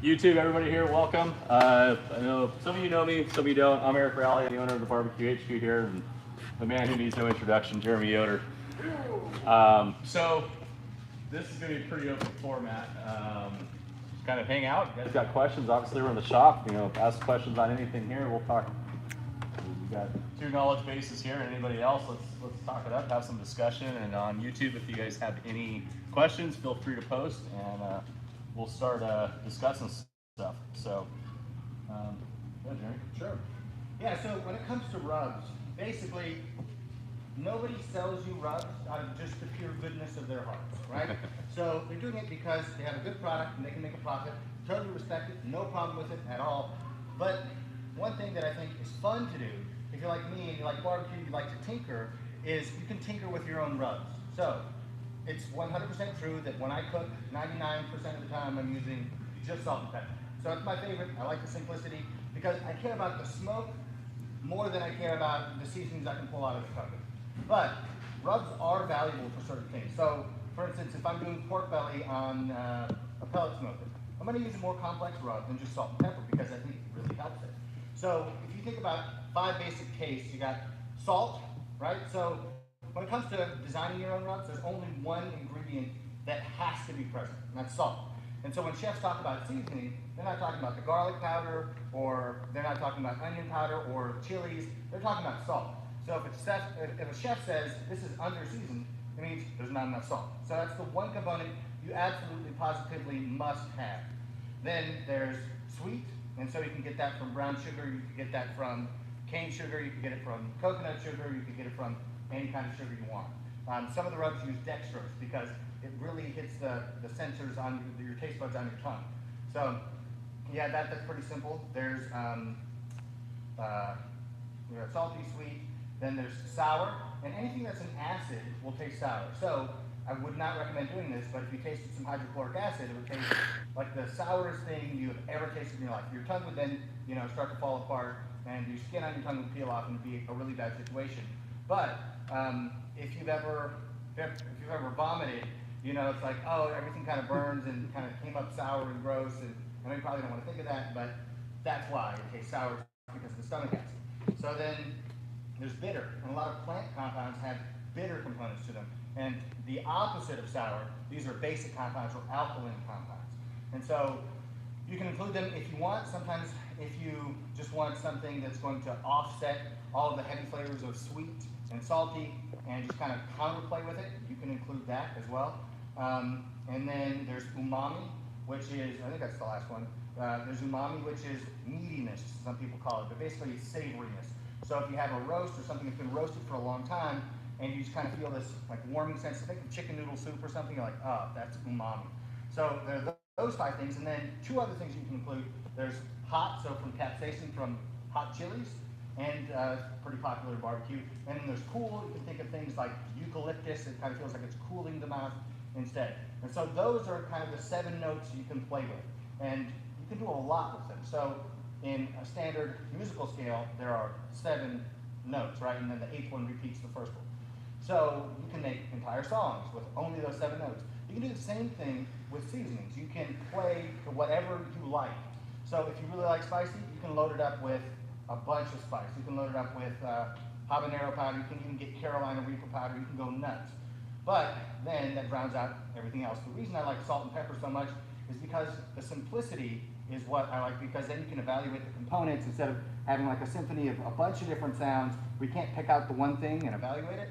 YouTube, everybody here, welcome. I know some of you know me, some of you don't. I'm Eric Rowley, the owner of the BBQHQ here, and the man who needs no introduction, Jeremy Yoder. So this is going to be a pretty open format. Just kind of hang out. You guys got questions? Obviously, we're in the shop. Ask questions on anything here. We'll talk. We've got two knowledge bases here, and anybody else, let's talk it up, have some discussion. And on YouTube, if you guys have any questions, feel free to post, and we'll start discussing stuff. So, yeah, Jeremy. Sure. Yeah, so when it comes to rubs, basically, nobody sells you rubs out of just the pure goodness of their hearts, right? So they're doing it because they have a good product and they can make a profit. Totally respect it, no problem with it at all. But one thing that I think is fun to do, if you're like me and you like barbecue, you like to tinker, is you can tinker with your own rubs. So it's 100% true that when I cook, 99% of the time I'm using just salt and pepper. So it's my favorite. I like the simplicity because I care about the smoke more than I care about the seasonings I can pull out of the cooker. But rubs are valuable for certain things. So for instance, if I'm doing pork belly on a pellet smoker, I'm going to use a more complex rub than just salt and pepper because I think it really helps it. So if you think about 5 basic tastes, you got salt, right? So when it comes to designing your own rubs, there's only one ingredient that has to be present, and that's salt. And so when chefs talk about seasoning, they're not talking about the garlic powder, or they're not talking about onion powder or chilies, they're talking about salt. So if a chef says this is under-seasoned, it means there's not enough salt. So that's the one component you absolutely, positively must have. Then there's sweet, and so you can get that from brown sugar, you can get that from cane sugar, you can get it from coconut sugar, you can get it from any kind of sugar you want. Some of the rubs use dextrose because it really hits the sensors on your taste buds on your tongue. So yeah, that's pretty simple. There's salty, sweet, then there's sour, and anything that's an acid will taste sour. So I would not recommend doing this, but if you tasted some hydrochloric acid, it would taste like the sourest thing you have ever tasted in your life. Your tongue would then, start to fall apart, and your skin on your tongue would peel off and be a really bad situation. But if you've ever vomited, it's like, oh, everything kind of burns and kind of came up sour and gross, and I know you probably don't want to think of that, but that's why it tastes sour, because of the stomach acid. So then there's bitter, and a lot of plant compounds have bitter components to them. And the opposite of sour, these are basic compounds or alkaline compounds. And so you can include them if you want. Sometimes if you just want something that's going to offset all of the heavy flavors of sweet and salty and just kind of counterplay with it, you can include that as well. And then there's umami, which is, I think that's the last one. There's umami, which is meatiness, some people call it, but basically it's savoriness. So if you have a roast or something that's been roasted for a long time, and you just kind of feel this like warming sense, think of chicken noodle soup or something, you're like, oh, that's umami. So there are those 5 things, and then 2 other things you can include. There's hot, so from capsaicin from hot chilies, and pretty popular barbecue. And then there's cool, you can think of things like eucalyptus, it kind of feels like it's cooling the mouth instead. And so those are kind of the 7 notes you can play with, and you can do a lot with them. So in a standard musical scale, there are 7 notes, right? And then the 8th one repeats the first one. So you can make entire songs with only those 7 notes. You can do the same thing with seasonings. You can play to whatever you like. So if you really like spicy, you can load it up with a bunch of spice. You can load it up with habanero powder. You can even get Carolina Reaper powder. You can go nuts. But then that drowns out everything else. The reason I like salt and pepper so much is because the simplicity is what I like, because then you can evaluate the components instead of having like a symphony of a bunch of different sounds. We can't pick out the one thing and evaluate it.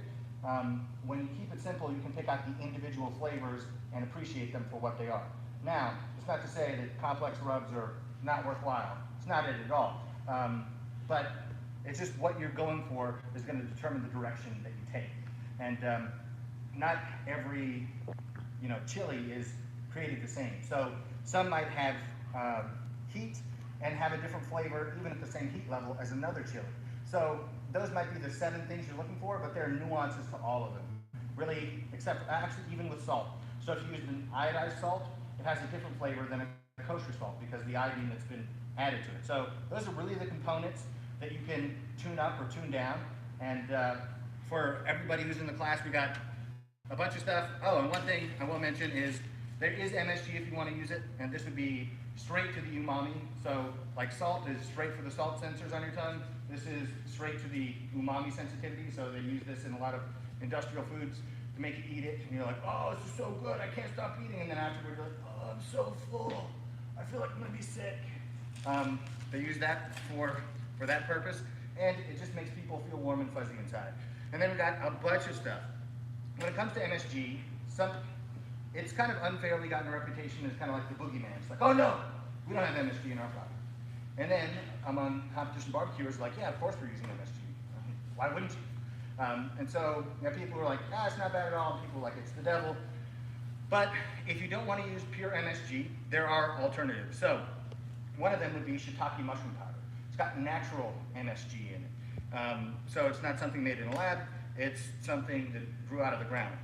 When you keep it simple, you can pick out the individual flavors and appreciate them for what they are. Now, it's not to say that complex rubs are not worthwhile. It's not it at all. But it's just what you're going for is going to determine the direction that you take. And not every chili is created the same. So some might have heat and have a different flavor even at the same heat level as another chili. So those might be the 7 things you're looking for, but there are nuances to all of them. Really, except actually even with salt. So if you use an iodized salt, it has a different flavor than a kosher salt because of the iodine that's been added to it. So those are really the components that you can tune up or tune down. And for everybody who's in the class, we got a bunch of stuff. Oh, and one thing I will mention is there is MSG if you want to use it, and this would be straight to the umami. So like salt is straight for the salt sensors on your tongue. This is straight to the umami sensitivity. So they use this in a lot of industrial foods to make you eat it. And you're like, oh, this is so good, I can't stop eating. And then afterwards you're like, oh, I'm so full. I feel like I'm gonna be sick. They use that for that purpose. And it just makes people feel warm and fuzzy inside. And then we got a bunch of stuff. When it comes to MSG, it's kind of unfairly gotten a reputation as kind of like the boogeyman. It's like, oh no, we don't have MSG in our product. And then among competition barbecuers, like, yeah, of course we're using MSG. Why wouldn't you? And so you have people who are like, ah, it's not bad at all. And people are like, it's the devil. But if you don't want to use pure MSG, there are alternatives. So one of them would be shiitake mushroom powder. It's got natural MSG in it. So it's not something made in a lab. It's something that grew out of the ground.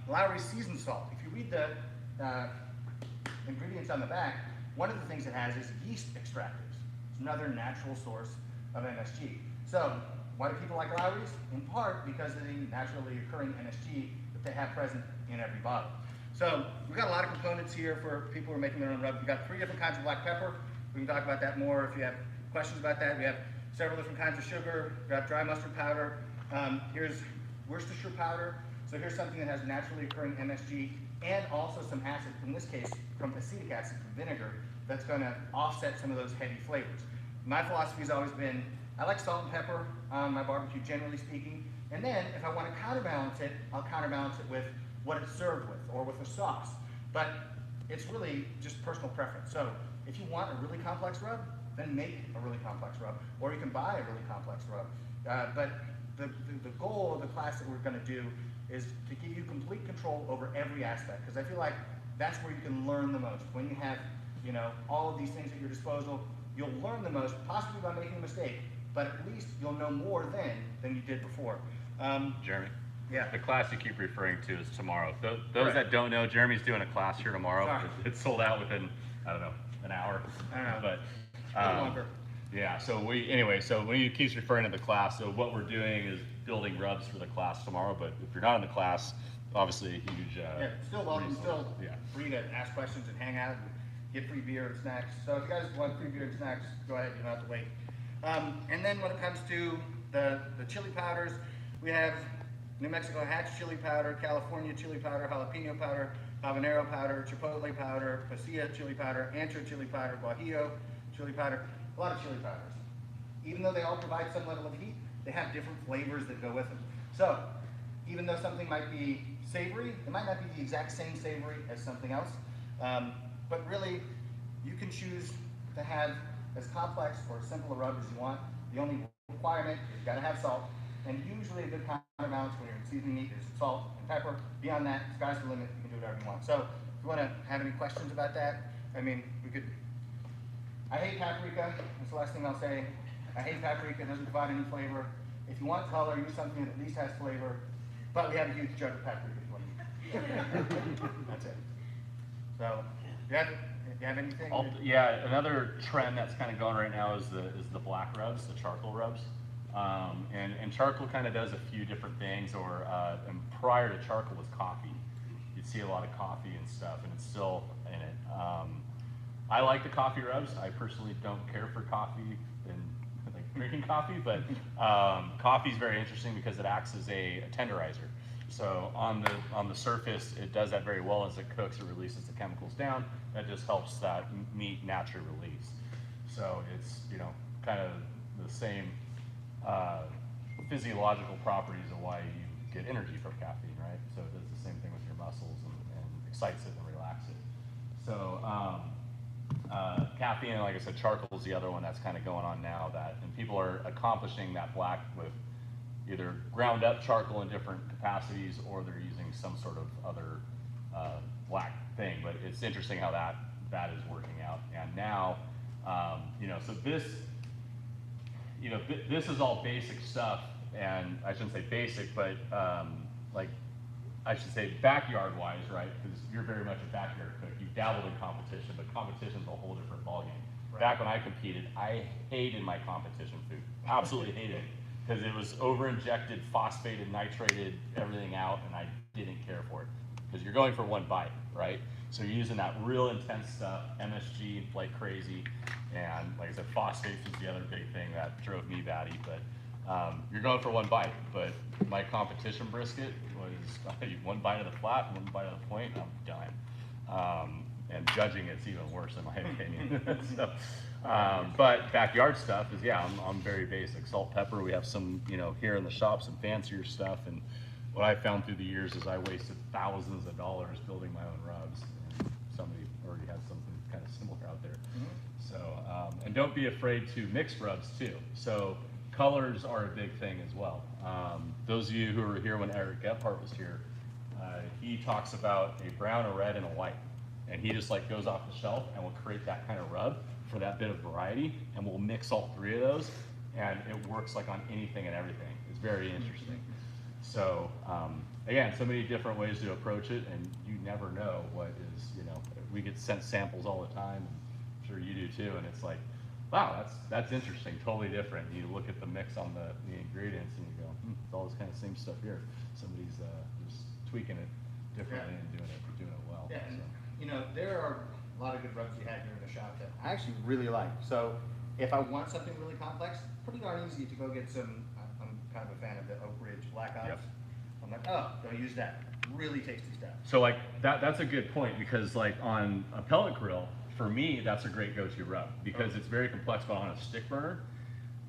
Lowry's seasoned salt. If you read the ingredients on the back, one of the things it has is yeast extractors. It's another natural source of MSG. So why do people like Lowry's? In part because of the naturally occurring MSG that they have present in every bottle. So we've got a lot of components here for people who are making their own rub. We've got 3 different kinds of black pepper. We can talk about that more if you have questions about that. We have several different kinds of sugar. We've got dry mustard powder. Here's Worcestershire powder. So here's something that has naturally occurring MSG and also some acid, in this case from acetic acid from vinegar, that's going to offset some of those heavy flavors. My philosophy has always been, I like salt and pepper on my barbecue, generally speaking, and then if I want to counterbalance it, I'll counterbalance it with what it's served with or with a sauce. But it's really just personal preference. So if you want a really complex rub, then make a really complex rub, or you can buy a really complex rub. But the goal of the class that we're going to do is to give you complete control over every aspect, because I feel like that's where you can learn the most. When you have, you know, all of these things at your disposal, you'll learn the most, possibly by making a mistake, but at least you'll know more then than you did before. Jeremy? Yeah. The class you keep referring to is tomorrow. Those Right. that don't know, Jeremy's doing a class here tomorrow. Sorry. It's sold out within, I don't know, an hour. I don't know. But A little longer. yeah, so when he keeps referring to the class, so what we're doing is building rubs for the class tomorrow, but if you're not in the class, obviously a huge Yeah, still welcome, still yeah. free to ask questions and hang out and get free beer and snacks. So if you guys want free beer and snacks, go ahead, you don't have to wait. And then when it comes to the chili powders, we have New Mexico Hatch chili powder, California chili powder, jalapeno powder, habanero powder, chipotle powder, pasilla chili powder, ancho chili powder, guajillo chili powder, a lot of chili powders. Even though they all provide some level of heat, they have different flavors that go with them. So even though something might be savory, it might not be the exact same savory as something else. But really, you can choose to have as complex or simple a rub as you want. The only requirement is you gotta have salt. And usually a good counterbalance when you're seasoning meat is salt and pepper. Beyond that, sky's the limit, you can do whatever you want. So if you wanna have any questions about that, I mean, I hate paprika, that's the last thing I'll say. I hate paprika, it doesn't provide any flavor. If you want color, use something that at least has flavor. But we have a huge jug of paprika if you want to eat. That's it. So, you have anything? Yeah, another trend that's kind of going right now is the black rubs, the charcoal rubs. And charcoal kind of does a few different things, and prior to charcoal was coffee. You'd see a lot of coffee and stuff, and it's still in it. I like the coffee rubs. I personally don't care for coffee and like drinking coffee, but coffee is very interesting because it acts as a tenderizer. So on the surface, it does that very well. As it cooks, it releases the chemicals down. That just helps that meat naturally release. So it's, you know, kind of the same physiological properties of why you get energy from caffeine, right? So it does the same thing with your muscles and excites it and relaxes it. So caffeine, like I said, charcoal is the other one that's kind of going on now, and people are accomplishing that black with either ground up charcoal in different capacities, or they're using some sort of other black thing. But it's interesting how that is working out. And now, you know, so this, you know, this is all basic stuff, and I shouldn't say basic, but like I should say backyard wise, right? Because you're very much a backyard cook. You've dabbled in competition, but competition's a whole different ballgame. Right. Back when I competed, I hated my competition food. Absolutely hated it. Because it was over-injected, phosphated, nitrated, everything out, and I didn't care for it. Because you're going for one bite, right? So you're using that real intense stuff, MSG like crazy, and like I said, phosphates was the other big thing that drove me batty. But you're going for one bite. But my competition brisket was one bite of the flat, one bite of the point, and I'm done. And judging it's even worse in my opinion. So, but backyard stuff is, yeah, I'm very basic. Salt, pepper, we have some, you know, here in the shop, some fancier stuff. And what I found through the years is I wasted thousands of dollars building my own rubs. And somebody already has something kind of similar out there. So, and don't be afraid to mix rubs too. So colors are a big thing as well. Those of you who were here when Eric Gephardt was here, he talks about a brown, a red, and a white. And he just like goes off the shelf and will create that kind of rub for that bit of variety, and we'll mix all three of those, and it works like on anything and everything. It's very interesting. So again, so many different ways to approach it, and you never know what is, you know, we get sent samples all the time, and I'm sure you do too, and it's like, wow, that's interesting, totally different. You look at the mix on the ingredients and you go, it's all this kind of same stuff here. Somebody's just tweaking it differently and doing it well. Yeah, and, so. you know, there are a lot of good rubs you have here in the shop that I actually really like. So if I want something really complex, pretty darn easy to go get some, I'm kind of a fan of the Oak Ridge Black Ops. Yep. I'm like, oh, go use that. Really tasty stuff. So like that's a good point, because like on a pellet grill, for me, that's a great go-to rub, because it's very complex, but on a stick burner,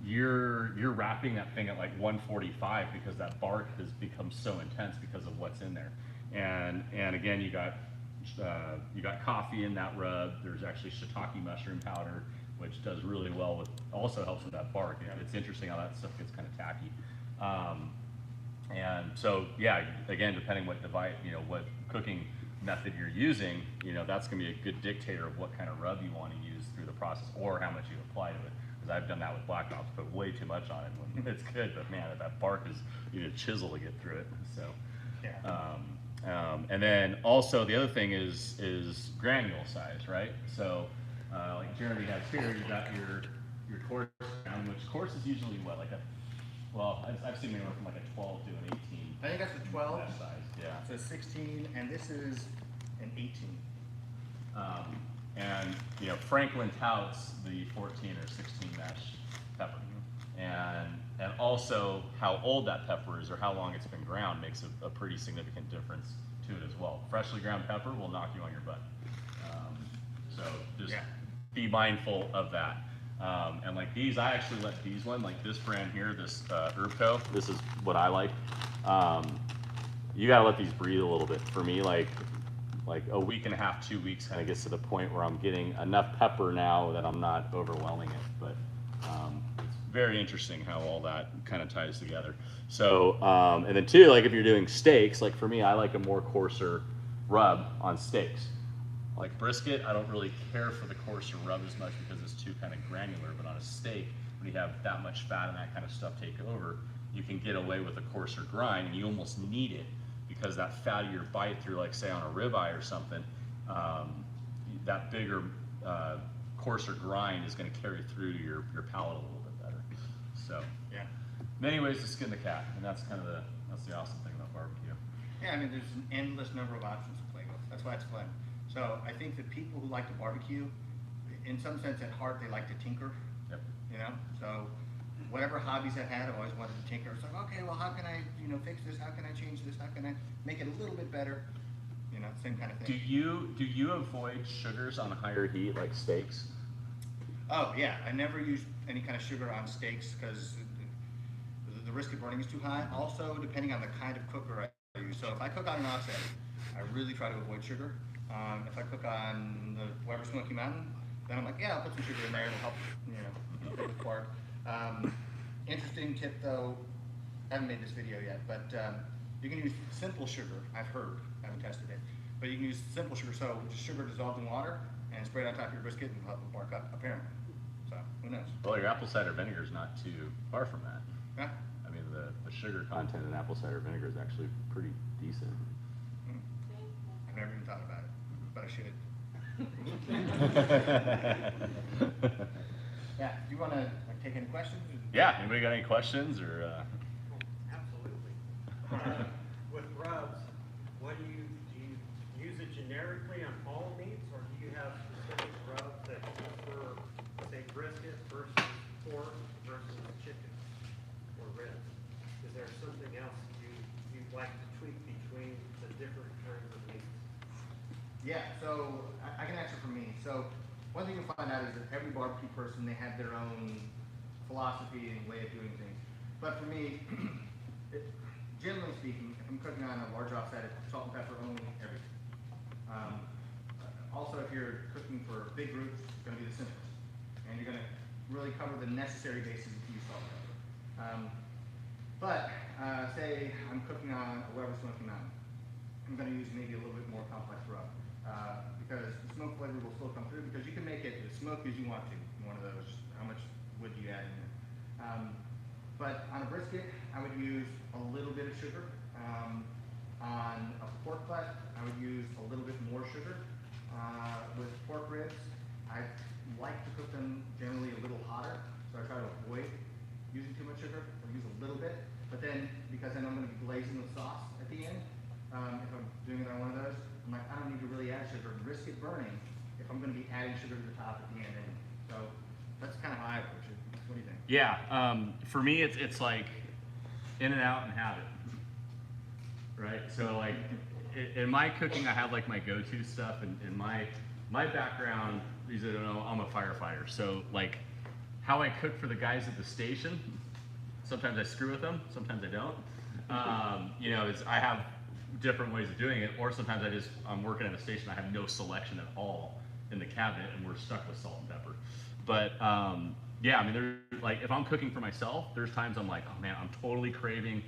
you're wrapping that thing at like 145 because that bark has become so intense because of what's in there. And again, you got coffee in that rub. There's actually shiitake mushroom powder, which does really well with, also helps with that bark. You know, it's interesting how that stuff gets kind of tacky. And so, yeah, again, depending what device, you know, what cooking method you're using, you know, that's gonna be a good dictator of what kind of rub you want to use through the process, or how much you apply to it. Because I've done that with Black Ops, put way too much on it when it's good, but man, that bark is, you need a chisel to get through it. So, and then also the other thing is granule size, right? So, like Jeremy has here, you got your coarse ground, which coarse is usually what, like a, well, I've seen anywhere from like a 12 to an 18. I think that's a 12. That size, yeah. So 16, and this is an 18. And you know, Franklin touts the 14 or 16 mesh pepper, and also how old that pepper is or how long it's been ground makes a pretty significant difference to it as well. Freshly ground pepper will knock you on your butt. So just be mindful of that. And like these, I actually let these one, like this brand here, this Herbco, this is what I like. You gotta let these breathe a little bit. For me, like a week and a half, 2 weeks kind of gets to the point where I'm getting enough pepper now that I'm not overwhelming it. But it's very interesting how all that kind of ties together. So, and then two, like if you're doing steaks, like for me, I like a more coarser rub on steaks. Like brisket, I don't really care for the coarser rub as much because it's too kind of granular, but on a steak, when you have that much fat and that kind of stuff take over, you can get away with a coarser grind, and you almost need it because that fattier bite through, like say on a ribeye or something, that bigger, coarser grind is going to carry through to your palate a little bit better. So, yeah, many ways to skin the cat, and that's kind of that's the awesome thing about barbecue. Yeah, I mean, there's an endless number of options to play with. That's why it's fun. So I think that people who like to barbecue, in some sense at heart, they like to tinker. Yep. You know, so whatever hobbies I've had, I've always wanted to tinker. It's like, okay, well, how can I, you know, fix this? How can I change this? How can I make it a little bit better? You know, same kind of thing. Do you avoid sugars on higher heat like steaks? Oh yeah, I never use any kind of sugar on steaks because the risk of burning is too high. Also, depending on the kind of cooker I use. So if I cook on an offset, I really try to avoid sugar. If I cook on the Weber Smoky Mountain, then I'm like, yeah, I'll put some sugar in there. It'll help, you know, with quark. Interesting tip though, I haven't made this video yet, but you can use simple sugar. I've heard, I haven't tested it, but you can use simple sugar. So just sugar dissolved in water and spray it on top of your brisket and help it bark up, apparently. So who knows? Well, your apple cider vinegar is not too far from that. Yeah. I mean, the sugar content in apple cider vinegar is actually pretty decent. I've never even thought about it, but I should. Yeah, do you want to like, take any questions? Yeah, anybody got any questions or? Absolutely. With rubs, what do you use a generically on all meats, or do you have specific rubs that you prefer, say, brisket versus pork versus chicken or ribs? Is there something else you'd like to tweak between the different kinds of meats? Yeah, so I can answer for me. So one thing you'll find out is that every barbecue person, they have their own philosophy and way of doing things. But for me, generally speaking, if I'm cooking on a large offset, it's salt and pepper only, everything. Also, if you're cooking for big groups, it's going to be the simplest. And you're going to really cover the necessary bases if you use salt and pepper. But say I'm cooking on a Weber Smoky Mountain. I'm going to use maybe a little bit more complex rub. Because the smoke flavor will still come through, because you can make it as smoky as you want to. One of those, how much wood do you add in there? But on a brisket, I would use a little bit of sugar. On a pork butt, I would use a little bit more sugar. With pork ribs, I like to cook them generally a little hotter, so I try to avoid using too much sugar. I'll use a little bit, but then because I know I'm going to be glazing the sauce at the end, if I'm doing it on one of those, I'm like, I don't need to really add sugar and risk it burning if I'm going to be adding sugar to the top at the end anyway. So that's kind of how I approach it. What do you think? Yeah, for me, it's like in and out and have it, right? So like in my cooking, I have like my go-to stuff, and in my background, these that don't know, I'm a firefighter. So like how I cook for the guys at the station, sometimes I screw with them, sometimes I don't. You know, I have different ways of doing it, or sometimes I'm working at a station, I have no selection at all in the cabinet, and we're stuck with salt and pepper. But yeah, I mean, there's like, if I'm cooking for myself, there's times I'm like, oh man, I'm totally craving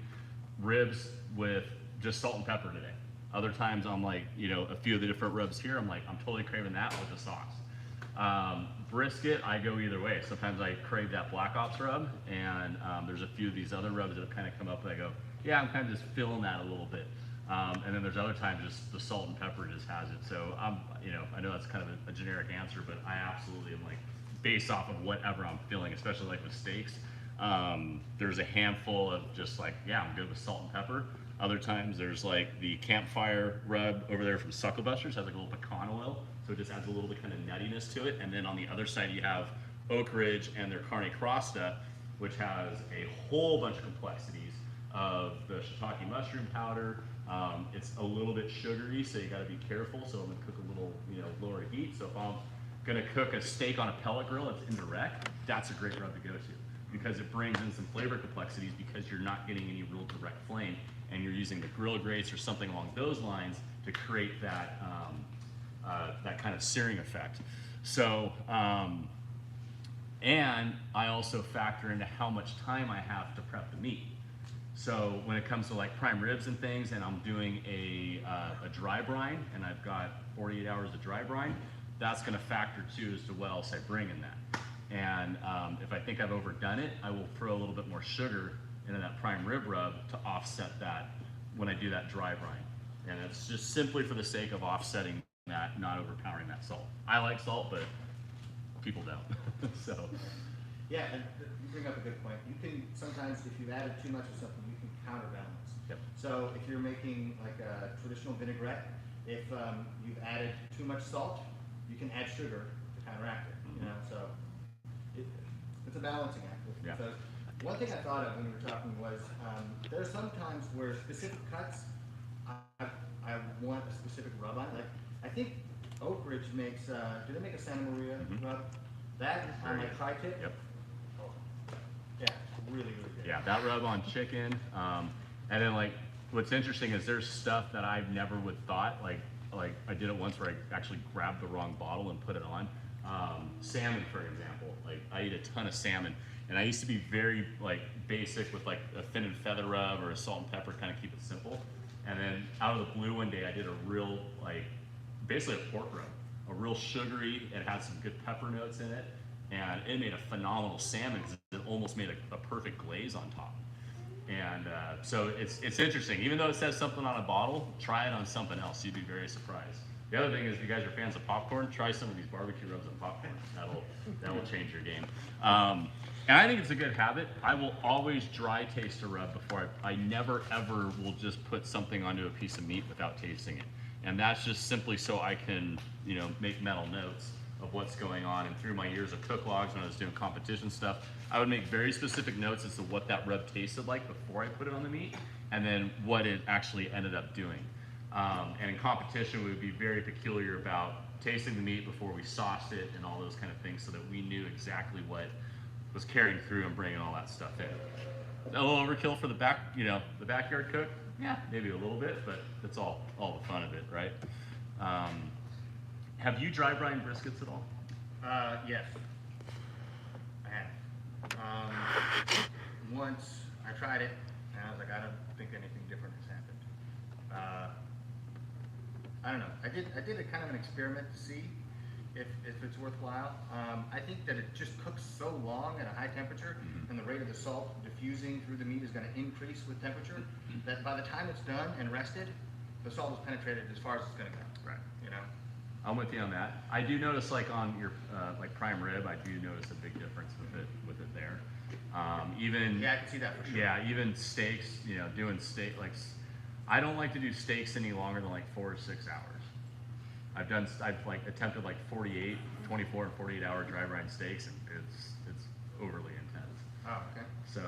ribs with just salt and pepper today. Other times I'm like, you know, a few of the different rubs here, I'm like, I'm totally craving that with a sauce. Brisket, I go either way. Sometimes I crave that Black Ops rub, and there's a few of these other rubs that have kind of come up, and I go, yeah, I'm kind of just feeling that a little bit. And then there's other times just the salt and pepper just has it. So you know, I know that's kind of a generic answer, but I absolutely am like, based off of whatever I'm feeling, especially like with steaks. There's a handful of just like, yeah, I'm good with salt and pepper. Other times there's like the campfire rub over there from Suckle Busters, has like a little pecan oil, so it just adds a little bit kind of nuttiness to it. And then on the other side you have Oak Ridge and their Carne Crosta, which has a whole bunch of complexities of the shiitake mushroom powder. It's a little bit sugary, so you got to be careful. So I'm gonna cook a little, you know, lower heat. So if I'm gonna cook a steak on a pellet grill, it's indirect. That's a great rub to go to, because it brings in some flavor complexities, because you're not getting any real direct flame, and you're using the grill grates or something along those lines to create that that kind of searing effect. So, and I also factor into how much time I have to prep the meat. So when it comes to like prime ribs and things, and I'm doing a dry brine, and I've got 48 hours of dry brine, that's going to factor too as to what else I bring in that. And if I think I've overdone it, I will throw a little bit more sugar into that prime rib rub to offset that when I do that dry brine. And it's just simply for the sake of offsetting that, not overpowering that salt. I like salt, but people don't. So. Yeah, and you bring up a good point. You can sometimes, if you've added too much of something, you can counterbalance. Yep. So if you're making like a traditional vinaigrette, if you've added too much salt, you can add sugar to counteract it. You know, so it's a balancing act. Yeah. So one thing I thought of when we were talking was there are some times where specific cuts I want a specific rub on. Like I think Oak Ridge makes. Do they make a Santa Maria rub? That on my tri-tip. Yep. Yeah, really, really good. Yeah, that rub on chicken. And then like, what's interesting is there's stuff that I've never would thought, like I did it once where I actually grabbed the wrong bottle and put it on. Salmon, for example, like I eat a ton of salmon, and I used to be very like basic with like a fin and feather rub or a salt and pepper, kind of keep it simple. And then out of the blue one day, I did a real like, basically a pork rub, a real sugary, it had some good pepper notes in it, and it made a phenomenal salmon because it almost made a perfect glaze on top. And so it's interesting. Even though it says something on a bottle, try it on something else. You'd be very surprised. The other thing is, if you guys are fans of popcorn, try some of these barbecue rubs on popcorn. That'll change your game. And I think it's a good habit. I will always dry taste a rub before I never ever will just put something onto a piece of meat without tasting it. And that's just simply so I can, you know, make mental notes of what's going on. And through my years of cook logs, when I was doing competition stuff, I would make very specific notes as to what that rub tasted like before I put it on the meat, and then what it actually ended up doing. And in competition, we would be very peculiar about tasting the meat before we sauced it and all those kind of things, so that we knew exactly what was carrying through and bringing all that stuff in. A little overkill for the the backyard cook? Yeah, maybe a little bit, but that's all the fun of it, right? Have you dry brined briskets at all? Yes. I have. Once I tried it, and I was like, I don't think anything different has happened. I don't know. I did a kind of an experiment to see if it's worthwhile. I think that it just cooks so long at a high temperature, and the rate of the salt diffusing through the meat is going to increase with temperature, that by the time it's done and rested, the salt has penetrated as far as it's going to go. Right. You know? I'm with you on that. I do notice, like on your like prime rib, I do notice a big difference with it there. Even Yeah, I can see that for sure. yeah, even steaks. You know, doing steak I don't like to do steaks any longer than like 4 or 6 hours. I've like attempted like 48, 24, and 48 hour dry brine steaks, and it's overly intense. Oh, okay. So,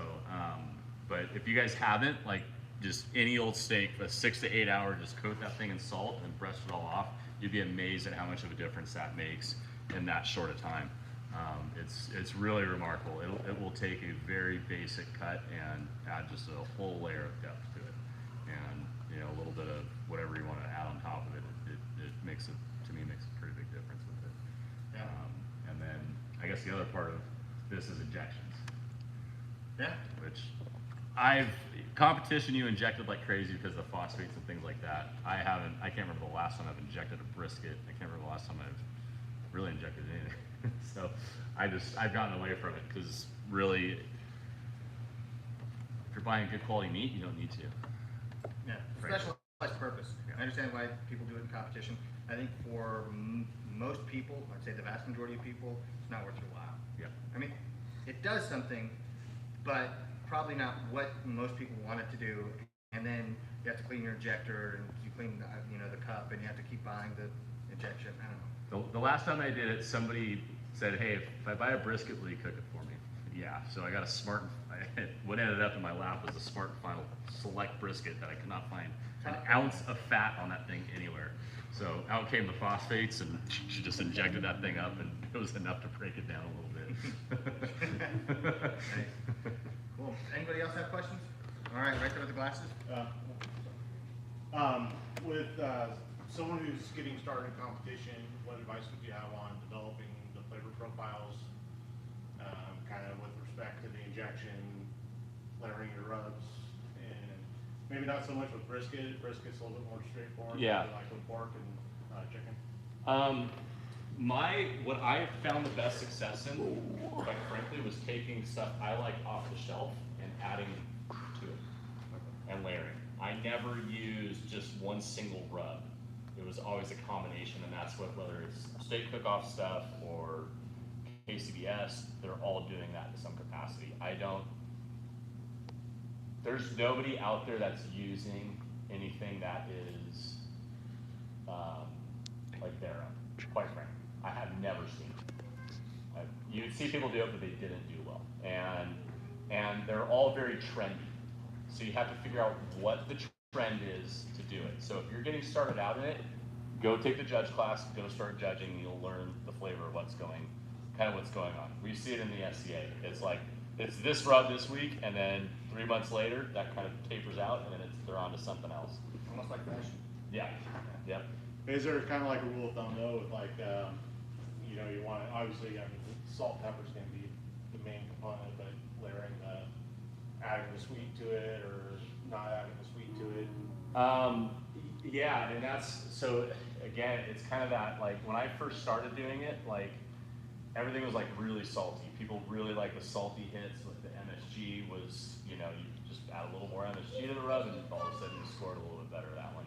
but if you guys haven't, like just any old steak, a 6 to 8 hour, just coat that thing in salt and brush it all off. You'd be amazed at how much of a difference that makes in that short a time. It's really remarkable. It will take a very basic cut and add just a whole layer of depth to it, and you know, a little bit of whatever you want to add on top of it. It makes it, to me, makes a pretty big difference with it. Yeah. And then I guess the other part of this is injections. Yeah. Which competition, you injected like crazy because of the phosphates and things like that. I can't remember the last time I've injected a brisket. I can't remember the last time I've really injected anything. So I've gotten away from it, because really, if you're buying good quality meat, you don't need to. Yeah. Specialized purpose. Yeah. I understand why people do it in competition. I think for most people, I'd say the vast majority of people, it's not worth your while. Yeah. I mean, it does something, but probably not what most people want it to do. And then you have to clean your injector, and you clean the cup, and you have to keep buying the injection. I don't know. The last time I did it, somebody said, "Hey, if I buy a brisket, will you cook it for me?" Yeah. So I got what ended up in my lap was a Smart & Final Select brisket that I could not find an ounce of fat on that thing anywhere. So out came the phosphates, and she just injected that thing up, and it was enough to break it down a little bit. Nice. Cool. Anybody else have questions? All right, right there with the glasses. With someone who's getting started in competition, what advice would you have on developing the flavor profiles, kind of with respect to the injection, layering your rubs, and maybe not so much with brisket. Brisket's a little bit more straightforward. Yeah. Like with pork and chicken. What I found the best success in, quite frankly, was taking stuff I like off the shelf and adding to it and layering. I never used just one single rub. It was always a combination, and that's whether it's steak cook-off stuff or KCBS, they're all doing that to some capacity. There's nobody out there that's using anything that is like their own, quite frankly. I have never seen it. You'd see people do it, but they didn't do well. And they're all very trendy. So you have to figure out what the trend is to do it. So if you're getting started out in it, go take the judge class, go start judging, and you'll learn the flavor of what's going on. We see it in the SCA. It's like, it's this rub this week, and then 3 months later, that kind of tapers out, and then they're on to something else. Almost like fashion. Yeah, yeah. Is there kind of like a rule of thumb though, with like, you want to, obviously, salt and pepper's going to be the main component, but layering adding the sweet to it or not adding the sweet to it? Yeah, and that's, so again, it's kind of that, like, when I first started doing it, like, everything was like really salty. People really like the salty hits, like the MSG was, you just add a little more MSG to the rub, and all of a sudden you scored a little bit better that one.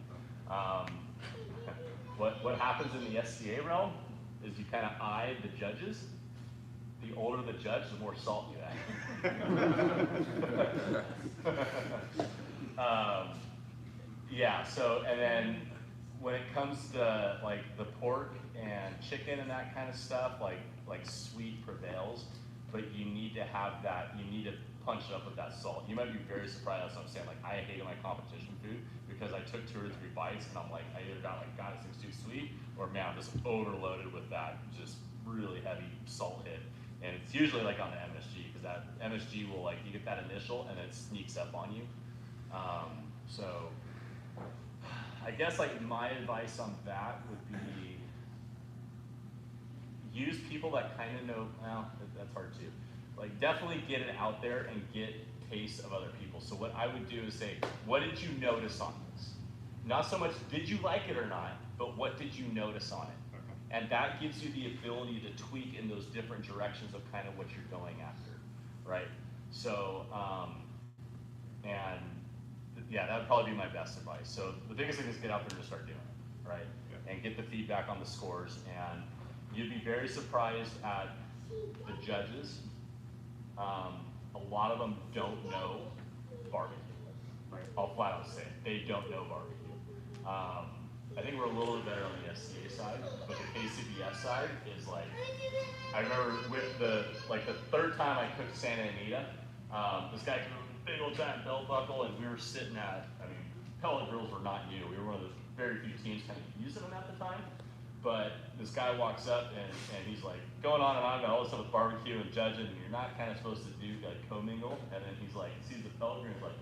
What happens in the SCA realm is you kind of eye the judges. The older the judge, the more salt you add. Yeah, so, and then when it comes to like the pork and chicken and that kind of stuff, like sweet prevails, but you need to have that, you need to punch it up with that salt. You might be very surprised, that's what I'm saying, like I hated my competition food because I took 2 or 3 bites and I'm like, I either got like, God, this thing's too sweet, or man, I'm just overloaded with that just really heavy salt hit. And it's usually like on the MSG, because that MSG will like, you get that initial and it sneaks up on you. So I guess like my advice on that would be use people that kind of know, well, that's hard too. Like definitely get it out there and get tastes of other people. So what I would do is say, what did you notice on this? Not so much did you like it or not, but what did you notice on it? And that gives you the ability to tweak in those different directions of kind of what you're going after, right? So, and yeah, that would probably be my best advice. So the biggest thing is get out there and just start doing it, right? Yeah. And get the feedback on the scores. And you'd be very surprised at the judges. A lot of them don't know barbecue, right? I'll flat out say it. They don't know barbecue. I think we're a little bit better on the SCA side, but the KCBS side is like, I remember with the 3rd time I cooked Santa Anita, this guy came with a big old giant belt buckle and we were sitting at, I mean, pellet grills were not new. We were one of those very few teams kind of using them at the time. But this guy walks up and he's like going on and on about all this stuff with barbecue and judging, and you're not kind of supposed to do like commingle. And then he's like, sees the pellet grill and he's like,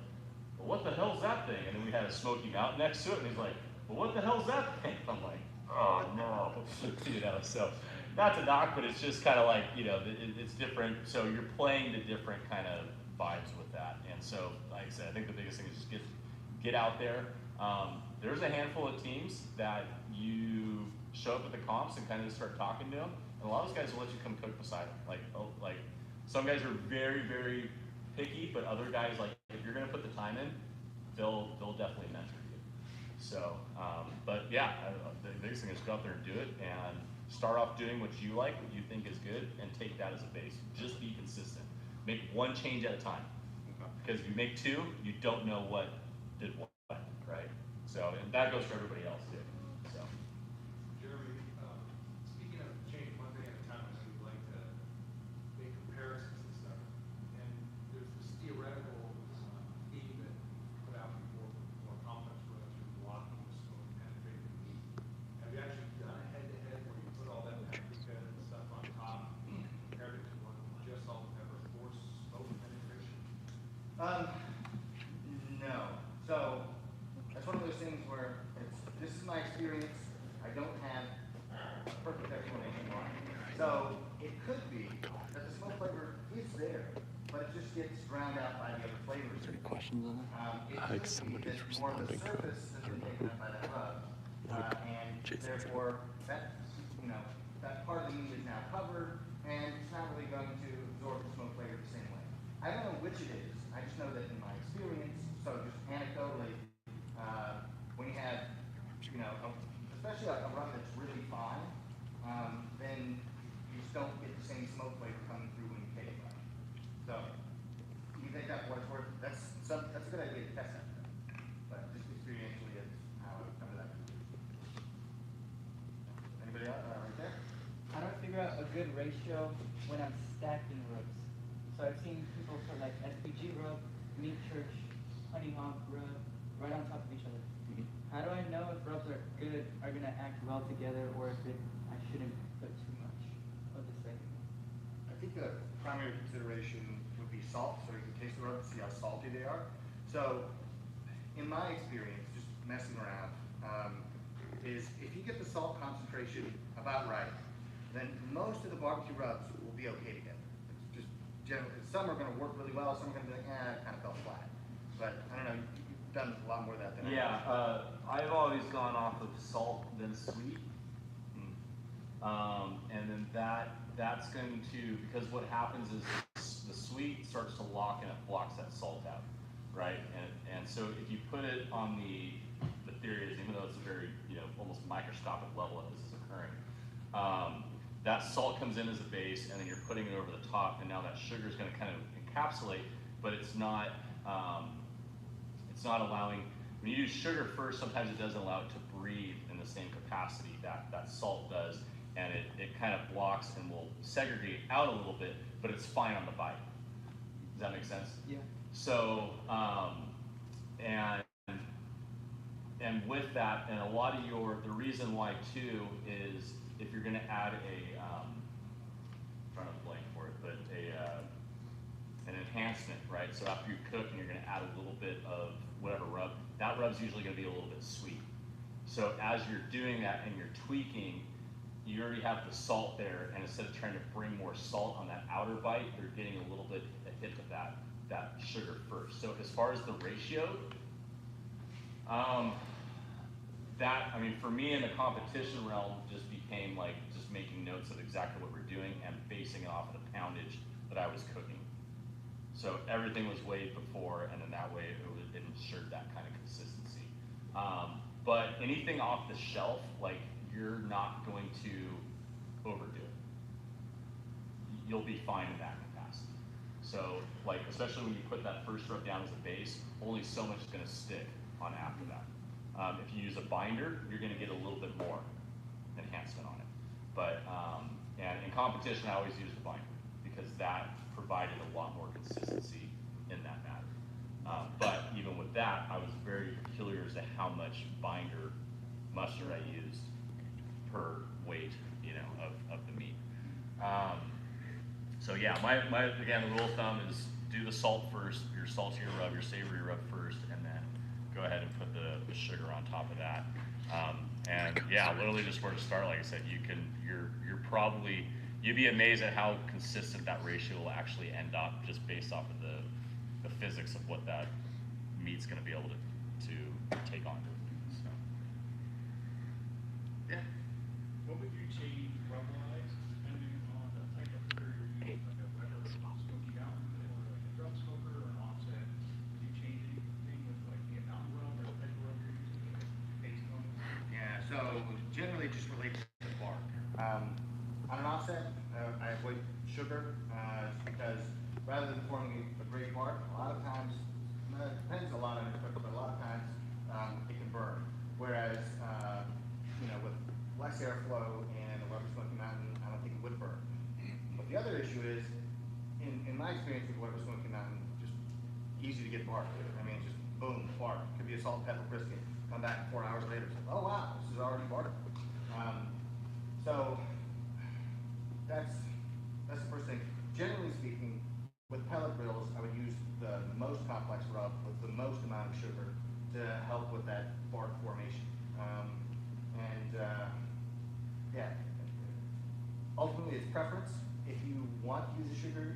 well, what the hell's that thing? And then we had a Smoky Mountain next to it, and he's like, well, what the hell's that thing? I'm like, oh no. You know, so not to knock, but it's just kind of like, you know, it's different. So you're playing the different kind of vibes with that. And so, like I said, I think the biggest thing is just get out there. There's a handful of teams that you show up at the comps and kind of just start talking to them. And a lot of those guys will let you come cook beside them. Like some guys are very, very picky, but other guys, like if you're gonna put the time in, they'll definitely mentor you. So, but yeah, the biggest thing is go out there and do it and start off doing what you like, what you think is good, and take that as a base. Just be consistent. Make one change at a time. Because if you make 2, you don't know what did what, right? So, and that goes for everybody else too. So. Jeremy, speaking of change one thing at a time, I know you like to make comparisons and stuff. And there's this theoretical theme that you put out before more complex rubs or blocking the smoke, penetrating the meat. Have you actually done a head-to-head where you put all that paprika and stuff on top, compared it to one just salt and pepper for smoke penetration? No. So that's one of those things where this is my experience. I don't have a perfect explanation why. So it could be that the smoke flavor is there, but it just gets drowned out by the other flavors. Any questions on that? It Like could somebody's be that more of the responding to surface has been taken up by that rub, and therefore that that part of the meat is now covered, and it's not really going to absorb the smoke flavor the same way. I don't know which it is. I just know that in my experience, so just anecdotally, when you have, especially a rub that's really fine, then you just don't get the same smoke flavor coming through when you take it. So, you think that's what it's worth? That's a good idea to test that. But just experientially, it's how I come to that conclusion. Anybody else? Right there? How do I figure out a good ratio when I'm stacking rubs? So I've seen people put like SPG rub, meat church, honey hog rub, right on top of each other. How do I know if rubs are good, are gonna act well together, or if I shouldn't put too much of the second one? I think the primary consideration would be salt, so you can taste the rub and see how salty they are. So, in my experience, just messing around, is if you get the salt concentration about right, then most of the barbecue rubs will be okay together. It's just generally, some are gonna work really well, some are gonna be like, it kind of fell flat. But I don't know, you've done a lot more of that than I have. I've always gone off of salt then sweet. And then that's going to, because what happens is the sweet starts to lock and it blocks that salt out, right? And so if you put it on the theory is, even though it's a very, almost microscopic level that this is occurring, that salt comes in as a base and then you're putting it over the top, and now that sugar is going to kind of encapsulate, but it's not allowing, when you use sugar first, sometimes it doesn't allow it to breathe in the same capacity that salt does, and it kind of blocks and will segregate out a little bit, but it's fine on the bite. Does that make sense? Yeah. So, and with that, and a lot of the reason why too is if you're gonna add I'm trying to blank for it, but an enhancement, right? So after you cook and you're gonna add a little bit of whatever rub, that rub's usually gonna be a little bit sweet. So as you're doing that and you're tweaking, you already have the salt there, and instead of trying to bring more salt on that outer bite, you're getting a little bit, a hit of that sugar first. So as far as the ratio, I mean, for me in the competition realm, just became like just making notes of exactly what we're doing and basing it off of the poundage that I was cooking. So everything was weighed before, and then that way it ensured that kind of consistency. But anything off the shelf, like, you're not going to overdo it. You'll be fine in that capacity. So, like, especially when you put that first rub down as a base, only so much is gonna stick on after that. If you use a binder, you're gonna get a little bit more enhancement on it. But, and in competition, I always use the binder because that provided a lot more consistency in that matter. But even with that, I was very peculiar as to how much binder mustard I used per weight, you know, of the meat. So yeah, again, the rule of thumb is do the salt first, your saltier rub, your savory rub first, and then go ahead and put the sugar on top of that. And yeah, literally just where to start, like I said, you'd be amazed at how consistent that ratio will actually end up just based off of the physics of what that meat's gonna be able to take on. So. Yeah. What would you change rub-wise, depending on the type of cooker you're using, like a regular smoky mountain, or like a drum smoker, or an offset? Would you change anything with like the amount of rub or the type of rub you're using based on this? Yeah, so generally just related to the bark. On an offset, I avoid sugar because rather than forming a great bark, a lot of times, it depends a lot on the cooker, but a lot of times it can burn. Whereas, you know, with less airflow and a rubber smoky mountain, I don't think it would burn. But the other issue is, in my experience with rubber smoky mountain, just easy to get bark. I mean, just boom, bark. Could be a salt and pepper brisket. Come back 4 hours later, it's like, oh wow, this is already bark. So that's the first thing. Generally speaking, with pellet grills, I would use the most complex rub with the most amount of sugar to help with that bark formation. Yeah, ultimately it's preference. If you want to use a sugary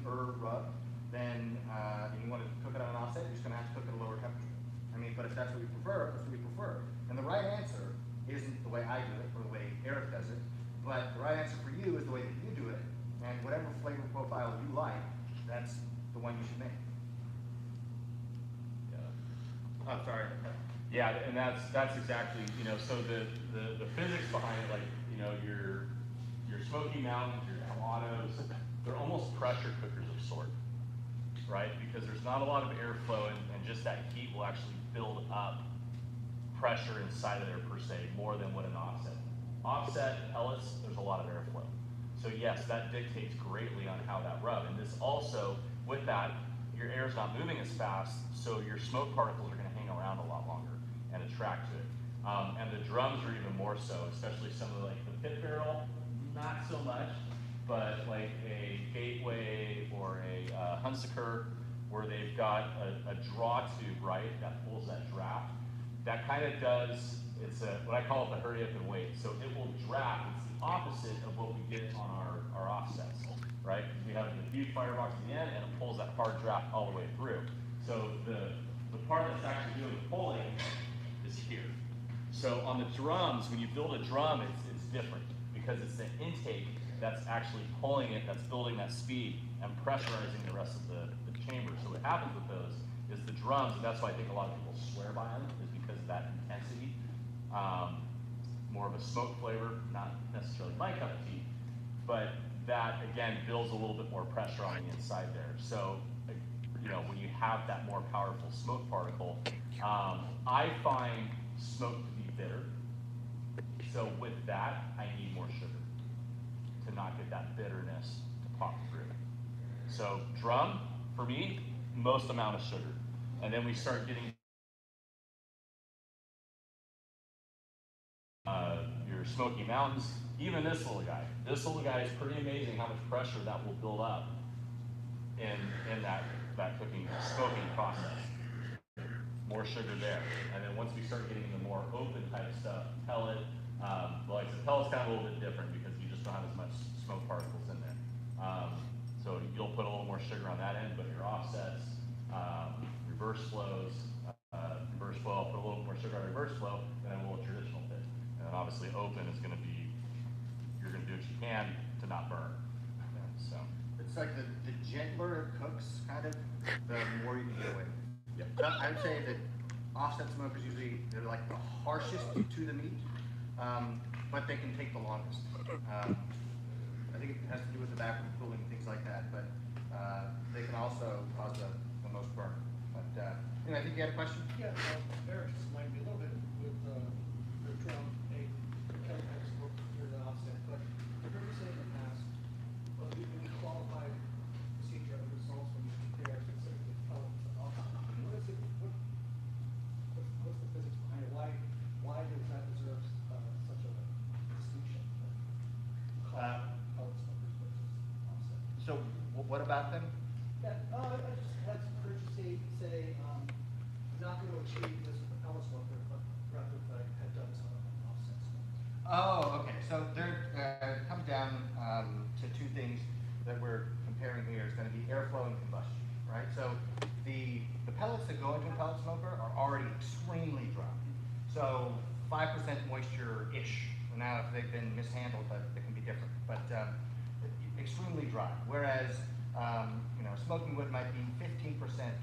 rub, then and you want to cook it on an offset, you're just going to have to cook at a lower temperature. I mean, but if that's what we prefer, that's what we prefer. And the right answer isn't the way I do it or the way Eric does it, but the right answer for you is the way that you do it. And whatever flavor profile you like, that's the one you should make. Yeah. Oh, sorry. Yeah, and that's exactly, you know, so the physics behind it, like, you know, your Smoky Mountains, your Kamados, they're almost pressure cookers of sort, right? Because there's not a lot of airflow, and just that heat will actually build up pressure inside of there per se, more than what an offset. Offset pellets, there's a lot of airflow. So yes, that dictates greatly on how that rub. And this also, with that, your air's not moving as fast, so your smoke particles are gonna hang around a lot longer and attract to it. And the drums are even more so, especially some of like the pit barrel, not so much, but like a Gateway or a Hunsaker, where they've got a draw tube, right, that pulls that draft. That kind of does, it's what I call it the hurry up and wait. So it will draft, it's the opposite of what we get on our offsets, right? We have the huge firebox at the end, and it pulls that hard draft all the way through. So the part that's actually doing the pulling is here. So on the drums, when you build a drum, it's different because it's the intake that's actually pulling it, that's building that speed and pressurizing the rest of the chamber. So what happens with those is the drums, and that's why I think a lot of people swear by them, is because of that intensity. More of a smoke flavor, not necessarily my cup of tea, but that again builds a little bit more pressure on the inside there. So, you know, when you have that more powerful smoke particle, I find smoked to be bitter. So with that, I need more sugar to not get that bitterness to pop through. So drum, for me, most amount of sugar. And then we start getting your Smoky Mountains, even this little guy. This little guy is pretty amazing how much pressure that will build up in that cooking, smoking process. More sugar there. And then once we start getting the more open type stuff, pellet, well, like I said, pellet's kind of a little bit different because you just don't have as much smoke particles in there. So you'll put a little more sugar on that end, but your offsets, reverse flows, reverse flow, I'll put a little more sugar on reverse flow than I will a traditional pit. And then obviously open is gonna be, you're gonna do what you can to not burn. So. It's like the gentler it cooks, kind of, the more you can get away with. Yep. So I would say that offset smokers usually, they're like the harshest to the meat, but they can take the longest. I think it has to do with the backroom cooling and things like that, but they can also cause the most burn. But anyway, I think you had a question? Yeah, Eric just reminded me a little bit with the drum, Kevin had spoke through the offset, but I've heard you say in the past, well, you can qualify procedure results when you compare specifically pellet to offset. What is it, what's the physics behind it? Why does that deserve such a distinction? Pellet smokers versus offset. So what about them? Yeah, I just had some heard you say, not going to achieve this with the pellet smoker, but rather if I had done this on an offset smoker. Oh, okay. So there comes down to two things that we're comparing here. Is going to be airflow and combustion, right? So the pellets that go into a pellet smoker are already extremely dry. So 5% moisture-ish. Now, if they've been mishandled, it can be different. But extremely dry. Whereas smoking wood might be 15%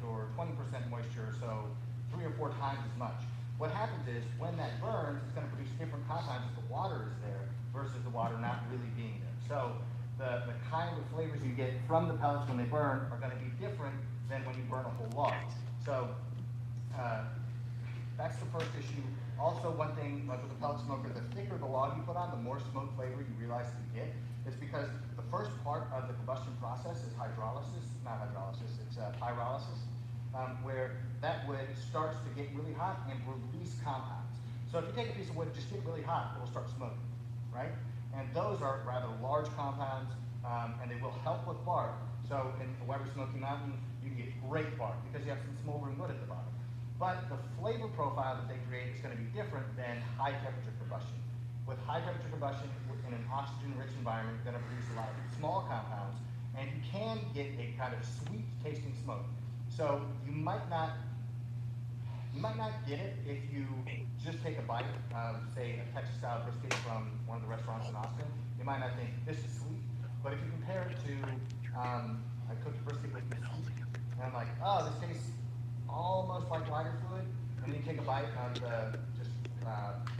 or 20% moisture, so 3 or 4 times as much. What happens is when that burns, it's going to produce different compounds if the water is there versus the water not really being there. So the kind of flavors you get from the pellets when they burn are going to be different than when you burn a whole log. So that's the first issue. Also, one thing, like with the pellet smoker, the thicker the log you put on, the more smoke flavor you realize you get. It's because the first part of the combustion process is it's pyrolysis, where that wood starts to get really hot and release compounds. So if you take a piece of wood and just get really hot, it will start smoking, right? And those are rather large compounds, and they will help with bark. So in the Wagyu Smoky Mountain, you can get great bark because you have some smoldering wood at the bottom. But the flavor profile that they create is going to be different than high temperature combustion. With high temperature combustion in an oxygen-rich environment, you're going to produce a lot of small compounds, and you can get a kind of sweet tasting smoke. So you might not get it if you just take a bite of, say, a Texas-style brisket from one of the restaurants in Austin. You might not think this is sweet, but if you compare it to I cooked brisket with mesquite, and I'm like, oh, this tastes almost like lighter fluid, and then you take a bite of the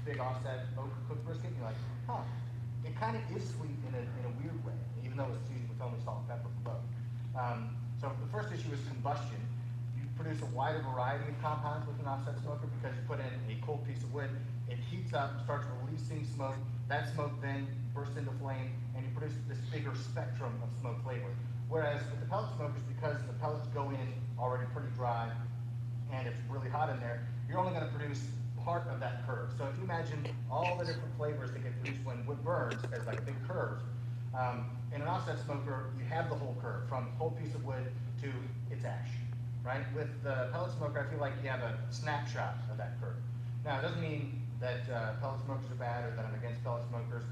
big offset oak cooked brisket, and you're like, huh, it kind of is sweet in a weird way, even though it's seasoned with only salt and pepper for both. So the first issue is combustion. You produce a wider variety of compounds with an offset smoker because you put in a cold piece of wood, it heats up, starts releasing smoke, that smoke then bursts into flame, and you produce this bigger spectrum of smoke flavor. Whereas with the pellet smokers, because the pellets go in already pretty dry, and it's really hot in there, you're only going to produce part of that curve. So if you imagine all the different flavors that get produced when wood burns as like a big curve, in an offset smoker, you have the whole curve, from whole piece of wood to its ash, right? With the pellet smoker, I feel like you have a snapshot of that curve. Now, it doesn't mean that pellet smokers are bad or that I'm against pellet smokers.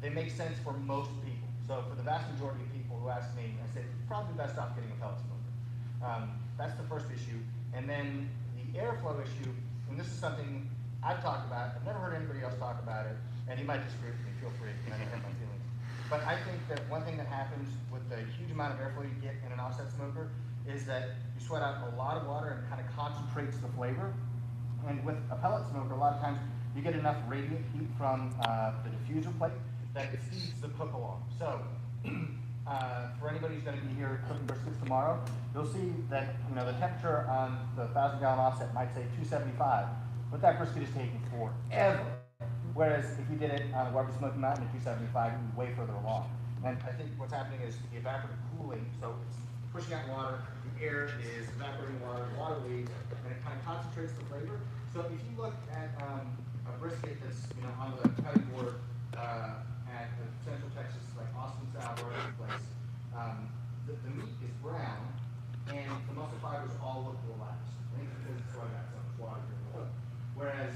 They make sense for most people. So for the vast majority of people who ask me, I say, probably best off getting a pellet smoker. That's the first issue. And then the airflow issue, and this is something I've talked about, I've never heard anybody else talk about it, and you might disagree with me, feel free, I don't hurt my feelings. But I think that one thing that happens with the huge amount of airflow you get in an offset smoker is that you sweat out a lot of water and kind of concentrates the flavor. And with a pellet smoker, a lot of times you get enough radiant heat from the diffuser plate that it feeds the cook along. So for anybody who's going to be here cooking briskets tomorrow, you'll see that the temperature on the 1,000-gallon offset might say 275, but that brisket is taking forever. Whereas if you did it on a Weber Smoky Mountain at 275, you'd be way further along. And I think what's happening is the evaporative cooling, so it's pushing out water, the air is evaporating water leaves, and it kind of concentrates the flavor. So if you look at a brisket that's on the cutting board at the Central Texas, like Austin style or any place, the meat is brown and the muscle fibers all look relaxed. I think because it's why I got so much water in the oil. Whereas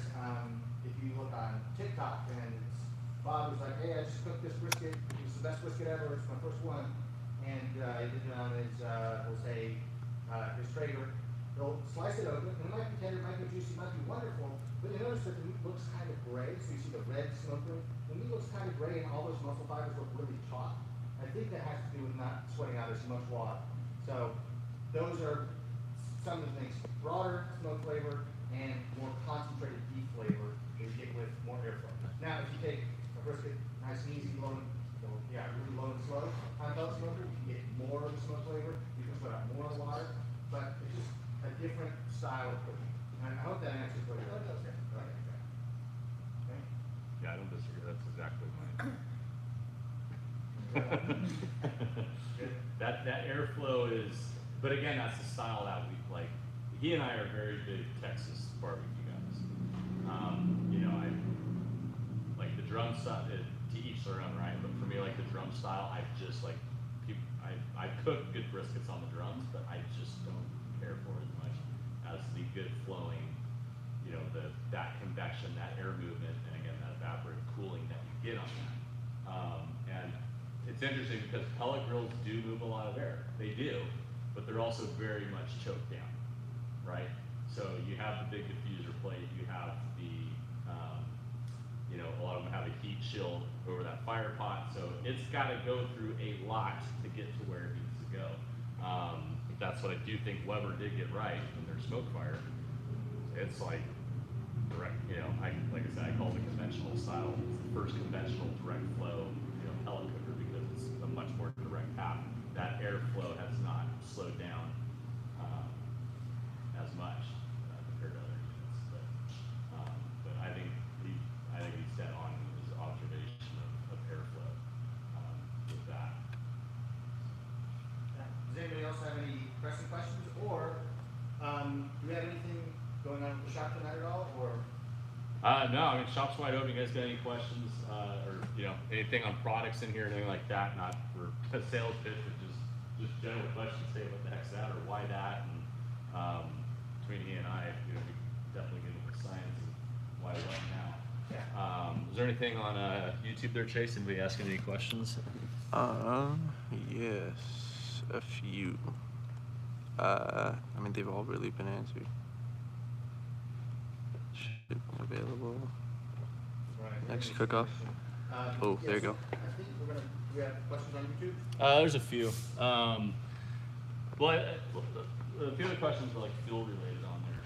if you look on TikTok and Bob was like, hey, I just cooked this brisket. It was the best brisket ever. It's my first one. And he did it on his, we'll say, his Traeger. He'll slice it open, and it might be tender, it might be juicy, it might be wonderful, but you notice that the meat looks kind of gray, so you see the red smoke ring. The meat looks kind of gray, and all those muscle fibers look really taut. I think that has to do with not sweating out as much water. So those are some of the things. Broader smoke flavor and more concentrated beef flavor you get with more airflow. Now, if you take a brisket, nice and easy, really low and slow, on pellet smoker, you can get more of the smoke flavor, you can put out more water, but it's just a different style of cooking. And I hope that answers what you're looking for. Okay. Yeah, I don't disagree. That's exactly mine. that airflow is, but again, that's the style that we like. He and I are very big Texas barbecue guys. I like the drum style. To each their own, right? But for me, like the drum style, I just like I cook good briskets on the drums, but I just don't care for it as much as the good flowing, that convection, that air movement, and again that evaporative cooling that you get on that. And it's interesting because pellet grills do move a lot of air. They do, but they're also very much choked down, right? So you have the big diffuser plate, you have the a lot of them have a heat shield over that fire pot, so it's got to go through a lot to get to where it needs to go. That's what I do think Weber did get right in their smoke fire. It's like direct, like I said, I call it the conventional style. It's the first conventional direct flow, pellet cooker because it's a much more direct path. That airflow has not slowed down as much compared to other units, but I think he's dead on his observation of airflow with that. Does anybody else have any pressing questions, or do we have anything going on with the shop tonight at all, or? No, I mean, shop's wide open. You guys got any questions, or anything on products in here, anything like that? Not for a sales pitch, but just general questions. Say what the heck's that, or why that, and between he and I, we definitely get into science and why what now. Is there anything on YouTube there, Chase? Anybody asking any questions? Yes, a few. I mean, they've all really been answered. Shipping available. Right, Next cook-off. Oh, there you go. I think do we have questions on YouTube? There's a few. Well, a few of the questions are like fuel related on there,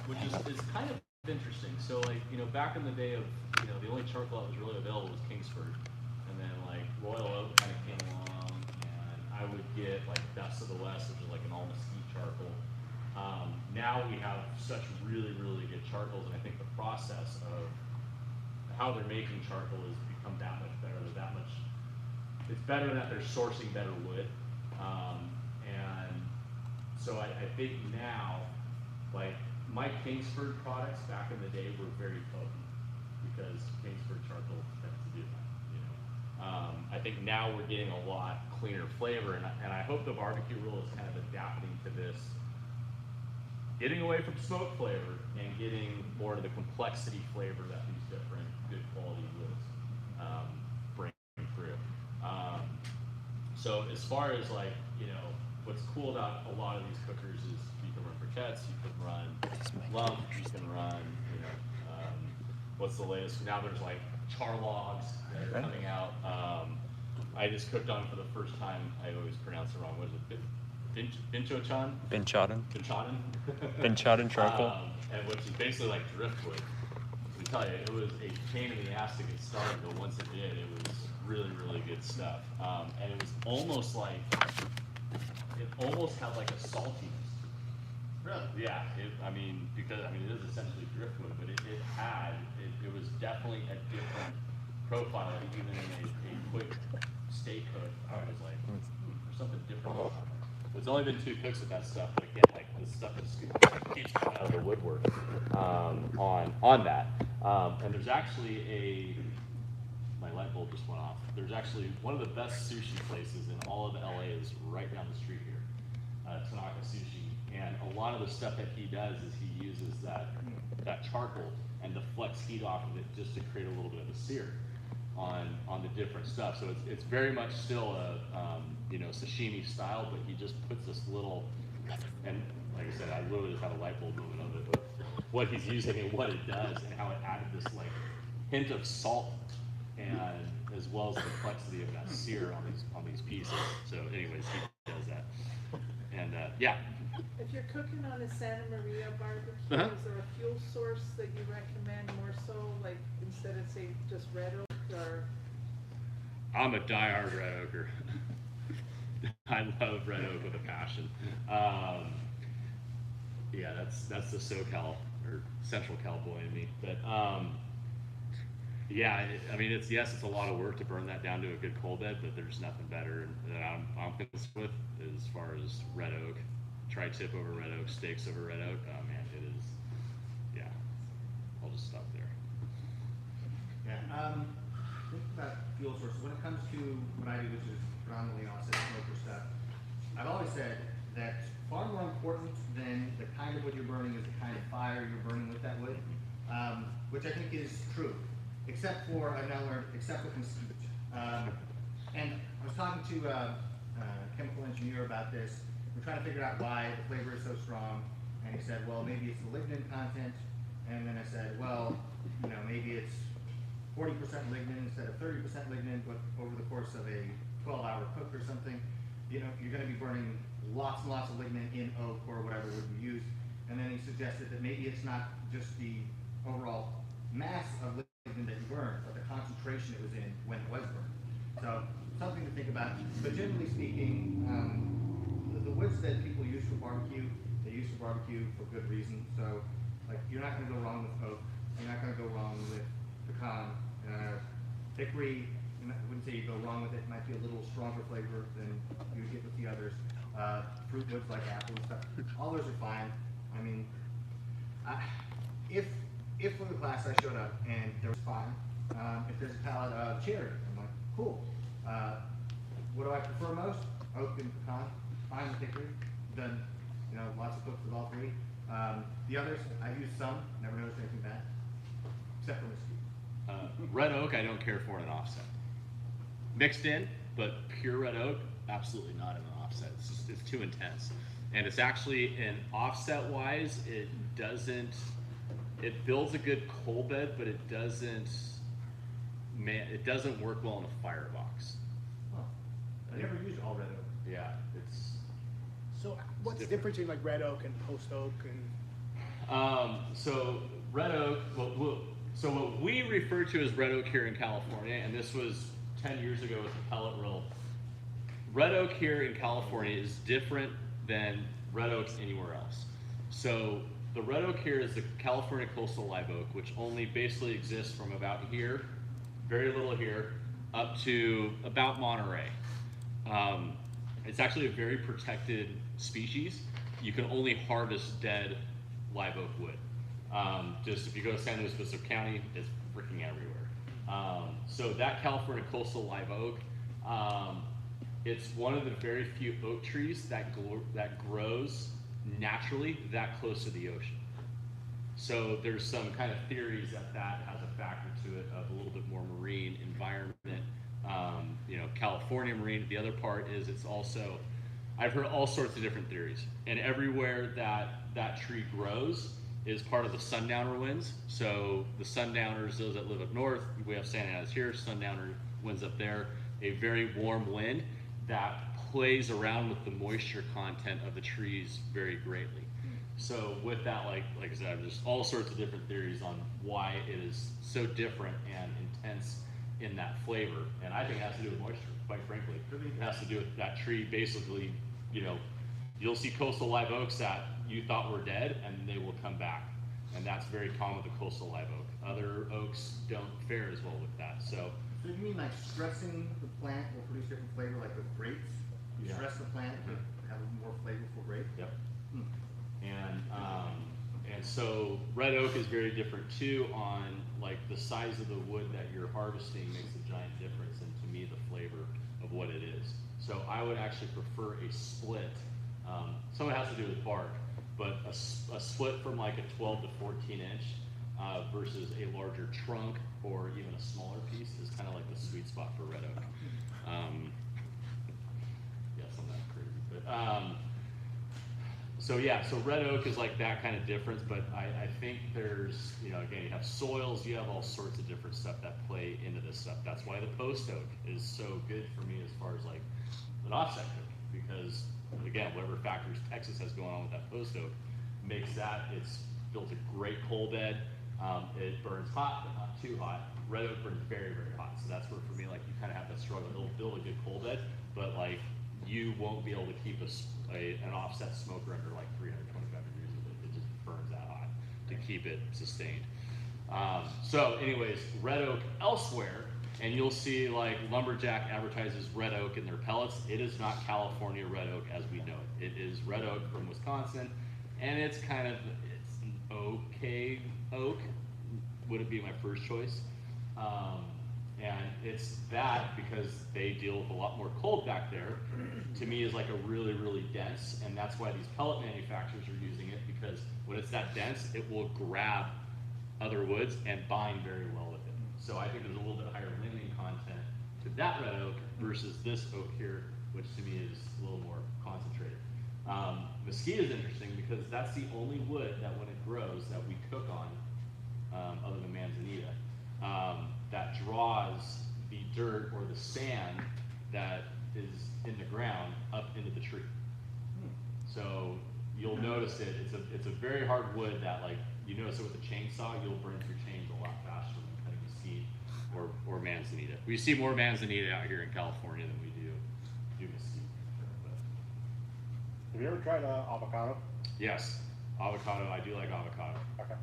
which is kind of interesting. So like, back in the day of, the only charcoal that was really available was Kingsford. And then like Royal Oak kind of came along, and I would get like Best of the West, which is like an all mesquite charcoal. Now we have such really, really good charcoals, and I think the process of how they're making charcoal has become that much better. It's better that they're sourcing better wood. And so I think now, like my Kingsford products back in the day were very potent because Kingsford charcoal tends to do that, I think now we're getting a lot cleaner flavor, and I hope the barbecue rule is kind of adapting to this, getting away from smoke flavor and getting more to the complexity flavor that these different good quality woods bring through. So as far as like, what's cool about a lot of these cookers is you can run briquettes, you can run lump, you can run, what's the latest? Now there's like char logs that are coming out. I just cooked on for the first time. I always pronounce it wrong. What is it? Binchochan? Binchaden. Binchaden? Binchaden charcoal. And which is basically like driftwood. I tell you, it was a pain in the ass to get started, but once it did, it was really, really good stuff. And it was almost like, it almost had like a saltiness. Really? Yeah. I mean, because I mean, it is essentially driftwood, but it was definitely a different profile. Even in a quick steak cook, I was like, there's something different. It's only been 2 cooks with that stuff, but again, like this stuff just keeps coming out of the woodwork on that. And there's actually my light bulb just went off. There's actually one of the best sushi places in all of LA is right down the street here, Tanaka Sushi. And a lot of the stuff that he does is he uses that charcoal and deflects heat off of it just to create a little bit of a sear on the different stuff. So it's very much still a sashimi style, but he just puts this little, and like I said, I literally just had a light bulb moment of it, but what he's using and what it does and how it added this like hint of salt and as well as the complexity of that sear on these pieces. So anyways, he does that. And yeah. If you're cooking on a Santa Maria barbecue, Uh-huh. is there a fuel source that you recommend more so, like instead of say just red oak or? I'm a diehard red oaker. I love red oak with a passion. Yeah, that's the SoCal or Central Cal boy in me. But yeah, I mean it's a lot of work to burn that down to a good coal bed, but there's nothing better that I'm concerned with as far as red oak, tri-tip over red oak, steaks over red oak. Oh man, it is. Yeah, I'll just stop there. Yeah. Think about fuel sources. When it comes to what I do, which is predominantly offset smoker stuff, I've always said that far more important than the kind of wood you're burning is the kind of fire you're burning with that wood, which I think is true, except for mesquite. And I was talking to a chemical engineer about this. We're trying to figure out why the flavor is so strong, and he said, well, maybe it's the lignin content. And then I said, well, maybe it's 40% lignin instead of 30% lignin, but over the course of a 12-hour cook or something, you're going to be burning lots and lots of lignin in oak or whatever wood you use. And then he suggested that maybe it's not just the overall mass of lignin that you burn, but the concentration it was in when it was burned. So something to think about. But generally speaking, the woods that people use for barbecue, they use for barbecue for good reason. So like you're not going to go wrong with oak. You're not going to go wrong with pecan. Hickory, I wouldn't say you go wrong with it. It might be a little stronger flavor than you would get with the others. Fruit woods like apple and stuff, all those are fine. I mean, if for the class I showed up and there was fine, if there's a palette of cherry, I'm like, cool. What do I prefer most? Oak and pecan. Fine with hickory. Done, lots of cooks with all three. The others, I've used some, never noticed anything bad, except for mesquite. Red oak, I don't care for in an offset. Mixed in, but pure red oak, absolutely not in an offset. It's too intense. And it's actually, in offset wise, it builds a good coal bed, but it doesn't work well in a firebox. Oh, I never used all red oak. Yeah, it's. So what's the difference between like red oak and post oak So red oak, so what we refer to as red oak here in California, and this was 10 years ago with the pellet roll. Red oak here in California is different than red oaks anywhere else. So the red oak here is the California coastal live oak, which only basically exists from about here, very little here, up to about Monterey. It's actually a very protected species. You can only harvest dead live oak wood. Just if you go to San Luis Obispo County, it's freaking everywhere. So that California coastal live oak, it's one of the very few oak trees that grows naturally that close to the ocean. So there's some kind of theories that has a factor to it of a little bit more marine environment. California marine. The other part is it's also, I've heard all sorts of different theories, and everywhere that tree grows is part of the sundowner winds. So the sundowners, those that live up north, we have Santa Ana's here, sundowner winds up there, a very warm wind that plays around with the moisture content of the trees very greatly. So with that, like I said, there's all sorts of different theories on why it is so different and intense in that flavor. And I think it has to do with moisture, quite frankly. It has to do with that tree basically, you'll see coastal live oaks that you thought were dead, and they will come back. And that's very common with the coastal live oak. Other oaks don't fare as well with that. So So you mean like stressing the plant will produce different flavor, like with grapes? You Yeah. stress the plant to have a more flavorful grape? Yep. Hmm. And so red oak is very different too on like the size of the wood that you're harvesting makes a giant difference in, to me, the flavor of what it is. So I would actually prefer a split. Some of it has to do with bark, but a split from like a 12 to 14 inch versus a larger trunk or even a smaller piece is kind of like the sweet spot for red oak. Yes, I'm not crazy, but so yeah, so red oak is like that kind of difference, but I think there's, you know, again, you have soils, you have all sorts of different stuff that play into this stuff. That's why the post oak is so good for me as far as like an offset oak, because again, whatever factors Texas has going on with that post oak makes that, it's built a great coal bed. It burns hot, but not too hot. Red oak burns very, very hot. So that's where for me, like you kind of have to struggle. It'll build a good coal bed, but like you won't be able to keep an offset smoker under like 325 degrees with it. It just burns that hot to keep it sustained. So anyways, red oak elsewhere, and you'll see like Lumberjack advertises red oak in their pellets. It is not California red oak as we know it. It is red oak from Wisconsin, and it's kind of, it's an okay oak, would it be my first choice. And it's that because they deal with a lot more cold back there, to me is like a really, really dense, and that's why these pellet manufacturers are using it, because when it's that dense, it will grab other woods and bind very well with it. So I think there's a little bit higher linear content to that red oak versus this oak here, which to me is a little more concentrated. Mesquite is interesting because that's the only wood that when it grows that we cook on, other than manzanita, that draws the dirt or the sand that is in the ground up into the tree. So you'll notice it. It's a very hard wood that, like, you notice it with a chainsaw, you'll burn through chains a lot faster than cutting mesquite or manzanita. We see more manzanita out here in California than we do mesquite. Have you ever tried avocado? Yes, avocado. I do like avocado. Okay.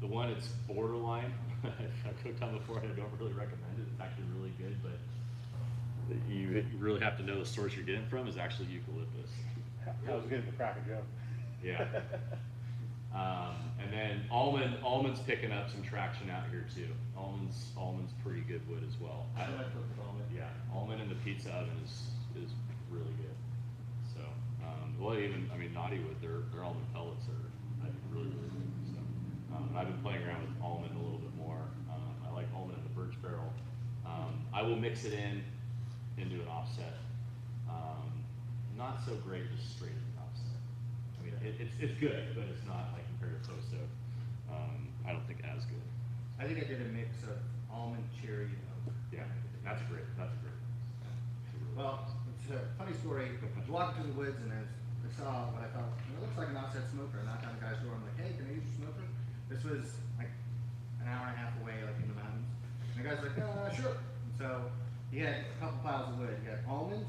The one it's borderline. I've cooked on before, and I don't really recommend it. It's actually really good, but you really have to know the source you're getting from is actually eucalyptus. That was good at the crack of joke. Yeah. And then almond's picking up some traction out here too. Almond's pretty good wood as well. I like almond. Yeah, almond in the pizza oven is really good. So, well, even Naughty Wood, their almond pellets are really, really good. So, I've been playing around with almond a little bit more. I like almond in the birch barrel. I will mix it into an offset. Not so great just straight as an offset. I mean, it's good, but it's not like compared to post oak. I don't think as good. I think I did a mix of almond, cherry, and oak. Yeah, that's great. That's great. Well, it's a funny story. I was walking through the woods and I saw what I thought, it looks like an offset smoker. I knocked on the guy's door. I'm like, hey, can I use your smoker? This was like an hour and a half away, like in the mountains. And the guy's like, sure. And so he had a couple piles of wood. He had almond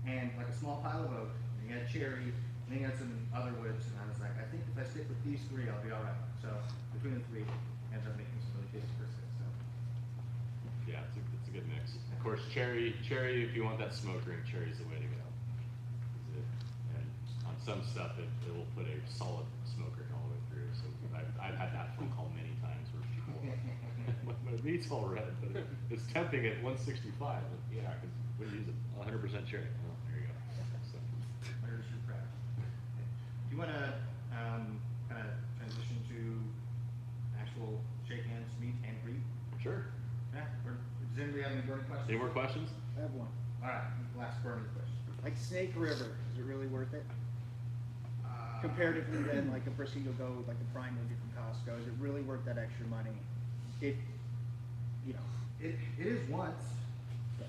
and like a small pile of oak. And he had cherry. And then he had some other woods. And I was like, I think if I stick with these three, I'll be all right. So between the three, ends up making some really tasty brisket. So. Yeah, it's a good mix. Of course, cherry, if you want that smoke ring, cherry's the way to go. And on some stuff, it will put a solid smoke ring all the way through. So I've had that phone call many times where people, my meat's all red, but it's tempting at 165. But yeah, because we use 100% cherry. Well, there you go. So. Where's your craft? Do you want to kind of transition to actual shake hands, meet and greet? Sure. Yeah. Does anybody have any burning questions? Any more questions? I have one. All right. Last burning question. Like Snake River, is it really worth it? Comparatively than like a Brisket you'll go with like the Brined movie from Costco, is it really worth that extra money? If, you know. It is once.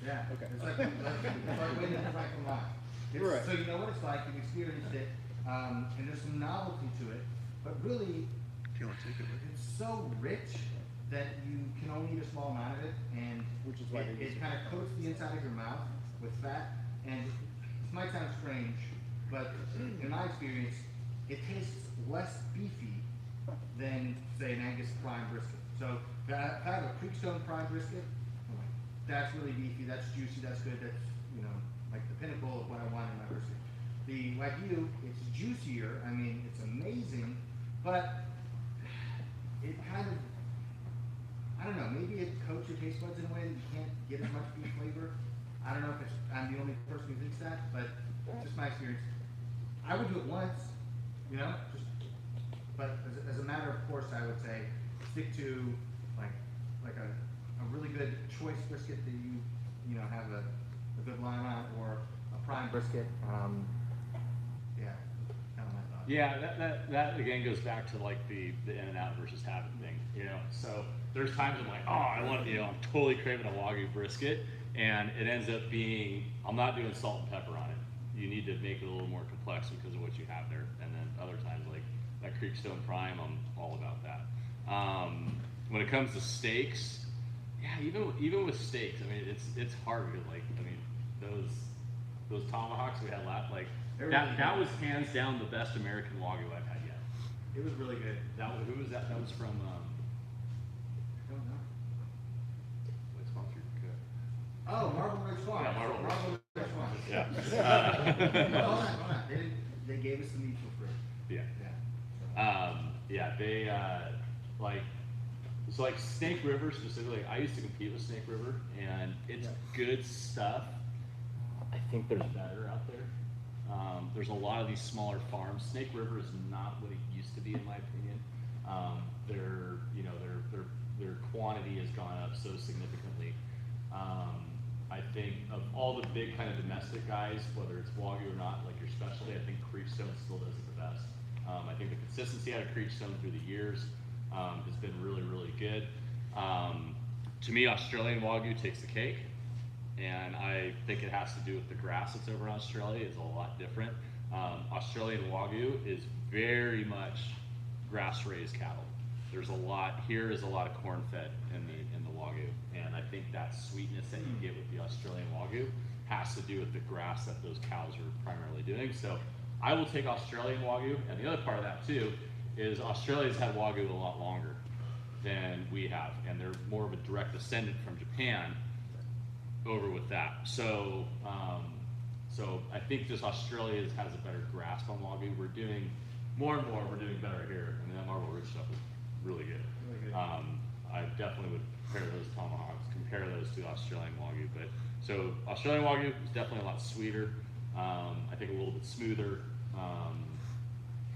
Yeah. Okay. It's like waiting in front of the line. Right. So you know what it's like. You've experienced it, and there's some novelty to it. But really, If you want to take it with you. it's so rich that you can only eat a small amount of it, and Which is why they use it it. kind of coats the inside of your mouth with fat, and it's might sound strange, but in my experience, it tastes less beefy than, say, an Angus prime brisket. So if I have a Creekstone prime brisket, I'm like, that's really beefy, that's juicy, that's good, that's, you know, like the pinnacle of what I want in my brisket. The Wagyu, it's juicier, I mean, it's amazing, but it kind of, I don't know, maybe it coats your taste buds in a way that you can't get as much beef flavor. I don't know if I'm the only person who thinks that, but it's just my experience. I would do it once, you know, but as a matter of course, I would say stick to like a really good choice brisket that you know have a good line on, or a prime brisket. Yeah, kind of my thought. Yeah, that again goes back to like the in and out versus habit thing, you know. So there's times I'm like, oh, I want, you know, I'm totally craving a Wagyu brisket, and it ends up being, I'm not doing salt and pepper on it. You need to make it a little more complex because of what you have there. And then other times, like that Creekstone Prime, I'm all about that. When it comes to steaks, yeah, even with steaks, I mean, it's hard because, like, I mean, those tomahawks we had last, like, that was hands down the best American Wagyu I've had yet. It was really good. Who was that? That was from, I don't know. what sponsored cook? Oh, Marble Ridge Farm. Yeah, Marble Ridge. Ridge Farm. Yeah. No, hold on. They gave us the meat for free. Yeah. Yeah. They like, so like Snake River specifically, I used to compete with Snake River, and it's good stuff. I think there's better out there. There's a lot of these smaller farms. Snake River is not what it used to be, in my opinion. Their quantity has gone up so significantly. I think of all the big kind of domestic guys, whether it's Wagyu or not, like your specialty, I think Creekstone still does it the best. I think the consistency out of Creekstone through the years has been really, really good. To me, Australian Wagyu takes the cake, and I think it has to do with the grass that's over in Australia is a lot different. Australian Wagyu is very much grass-raised cattle. There's a lot of corn-fed in the Wagyu, and I think that sweetness that you get with the Australian Wagyu has to do with the grass that those cows are primarily doing. So I will take Australian Wagyu, and the other part of that too is Australia's had Wagyu a lot longer than we have, and they're more of a direct descendant from Japan over with that. So I think just Australia has a better grasp on Wagyu. We're doing more and more, we're doing better here. I mean, that Marble Ridge stuff is really good. Really good. I definitely would compare those tomahawks, compare those to Australian Wagyu. But so Australian Wagyu is definitely a lot sweeter. I think a little bit smoother.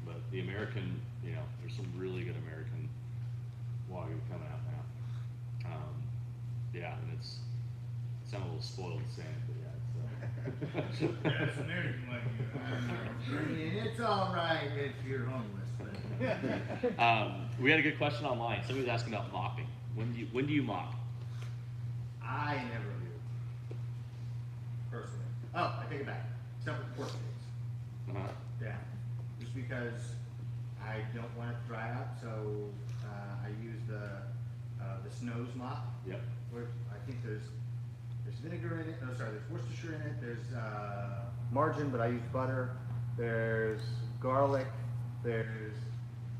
But the American, you know, there's some really good American Wagyu coming out now. Yeah, and it's sound a little spoiled saying it, but yeah, it's Yeah, it's American Wagyu. I mean, it's all right if you're homeless. But we had a good question online. Somebody was asking about mopping. When do you mop? I never do. Personally. Oh, I take it back. Except for pork steaks. Yeah. Just because I don't want it to dry out, so I use the Snow's mop. Yep. Where I think there's vinegar in it. No, sorry, there's Worcestershire in it. There's margarine, but I use butter. There's garlic. There's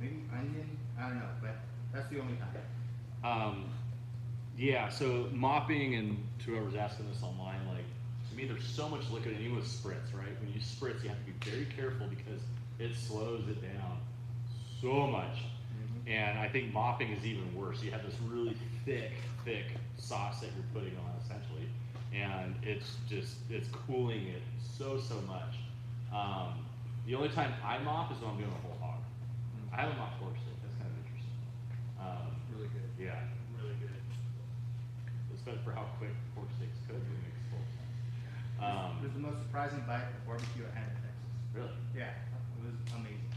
maybe onion. I don't know, but that's the only time. Yeah, so mopping, and to whoever's asking this online, like, to me there's so much liquid, and even with spritz, right? When you spritz, you have to be very careful because it slows it down so much. And I think mopping is even worse. You have this really thick sauce that you're putting on, essentially, and it's cooling it so much. The only time I mop is when I'm doing a whole hog. I haven't mopped pork steak. That's kind of interesting. Really good. Yeah, really good. Especially for how quick pork steaks cook, it makes full sense. It was the most surprising bite of barbecue I had in Texas. Really? Yeah, it was amazing.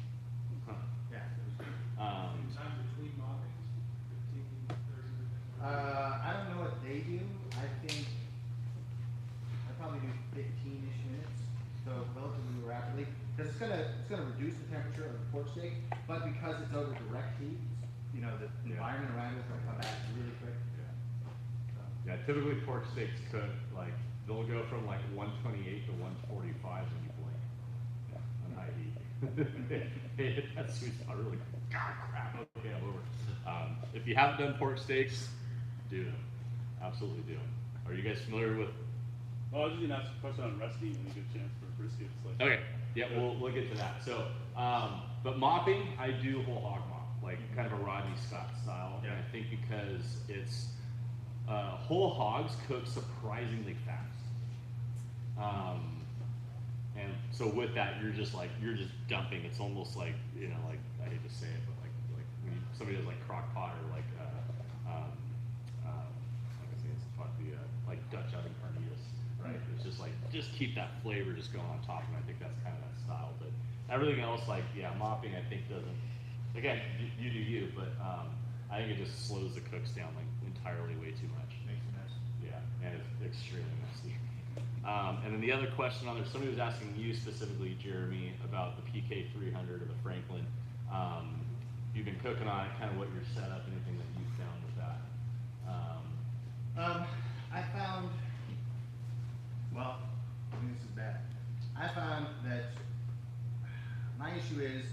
Huh. Yeah. It was good. Time between moppings, 15, 30 minutes. I don't know what they do. I think I probably do 15-ish minutes, so relatively rapidly. Because it's gonna reduce the temperature of the pork steak, but because it's over direct heat, you know, the environment around it is gonna come back really quick. Yeah, typically pork steaks cook, like, they'll go from like 128 to 145 when you blink on high heat. They hit that sweet spot really, God, crap, okay, I'm over. If you haven't done pork steaks, do them. Absolutely do them. Are you guys familiar with? Well, I was just gonna ask a question on resting and a good chance for briskets. Like, Okay, yeah, we'll get to that. So, but mopping, I do whole hog mop, like kind of a Rodney Scott style. And I think because it's, whole hogs cook surprisingly fast. And so with that, you're just dumping. It's almost like, you know, like, I hate to say it, but like when somebody does like crock pot or like, like I say, it's like Dutch oven carnitas, right? It's just like, just keep that flavor just going on top, and I think that's kind of that style. But everything else, like, yeah, mopping, I think doesn't, again, you do you, but, I think it just slows the cooks down like entirely way too much. Makes a mess. Yeah, and it's extremely messy. And then the other question on there, somebody was asking you specifically, Jeremy, about the PK 300 or the Franklin. You've been cooking on it, kind of what your setup, anything that you found with that. I found, well, I mean, this is bad. I found that my issue is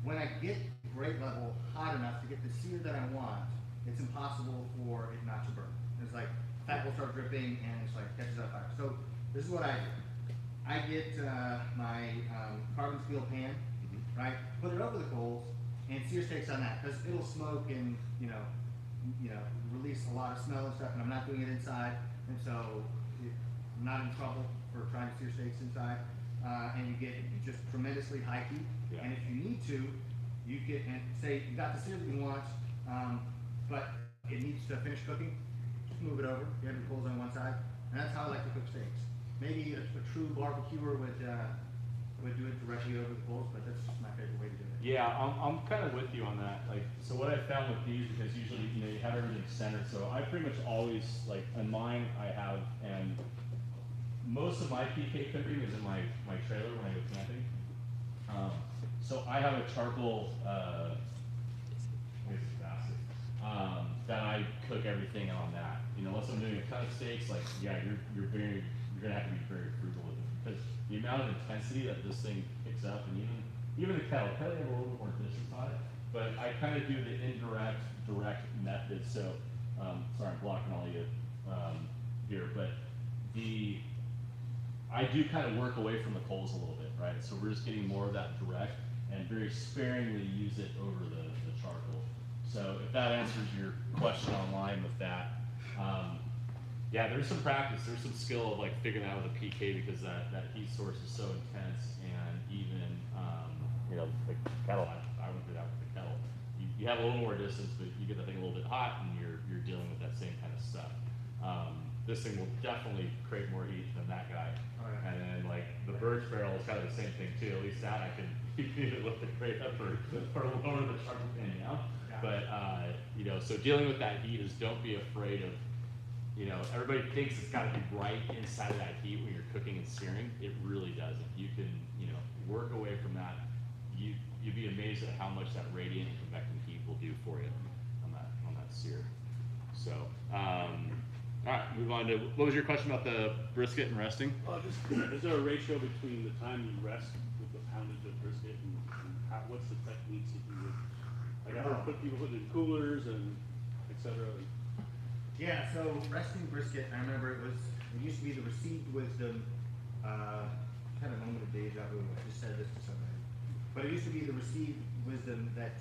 when I get grate level hot enough to get the sear that I want, it's impossible for it not to burn. It's like fat will start dripping and it's like catches on fire. So this is what I do. I get my carbon steel pan, right? Put it over the coals and sear steaks on that because it'll smoke and you know release a lot of smell and stuff. And I'm not doing it inside, and so I'm not in trouble for trying to sear steaks inside. And you get just tremendously high heat. Yeah. And if you need to, you get and say you got the sear that you want, but it needs to finish cooking. Just move it over. You have your coals on one side, and that's how I like to cook steaks. Maybe a true barbecuer would do it directly over the coals, but that's just my favorite way to do it. Yeah, I'm kind of with you on that. Like, so what I found with these, because usually, you know, you have everything centered, so I pretty much always, like, on mine, I have, and most of my PK cooking is in my trailer when I go camping. So I have a charcoal, that I cook everything on that. You know, unless I'm doing a ton of steaks, like, yeah, you're gonna have to be very frugal with it because the amount of intensity that this thing picks up, and even the kettle have a little bit more distance on it, but I kind of do the indirect, direct method. So, sorry, I'm blocking all you here, but I do kind of work away from the coals a little bit, right? So we're just getting more of that direct and very sparingly use it over the charcoal. So if that answers your question online with that, yeah, there's some practice, there's some skill of like figuring out with a PK because that heat source is so intense, and even, you know, the kettle, I went through that with the kettle. You have a little more distance, but you get the thing a little bit hot and you're dealing with that same kind of stuff. This thing will definitely create more heat than that guy. Oh, yeah. And then like the birch barrel is kind of the same thing too, at least that I can either lift the crate up or lower the charcoal pan down. Yeah. But, you know, so dealing with that heat is don't be afraid of, you know, everybody thinks it's got to be right inside of that heat when you're cooking and searing. It really doesn't. You can, you know, work away from that. You'd be amazed at how much that radiant and convecting heat will do for you on that sear. So, all right, move on to, what was your question about the brisket and resting? just, is there a ratio between the time you rest with the poundage of brisket and what's the techniques that you would, like I've heard people put it in coolers and et cetera. Yeah, so resting brisket, I remember it used to be the received wisdom, kind of moment of deja vu, I just said this to somebody. But it used to be the received wisdom that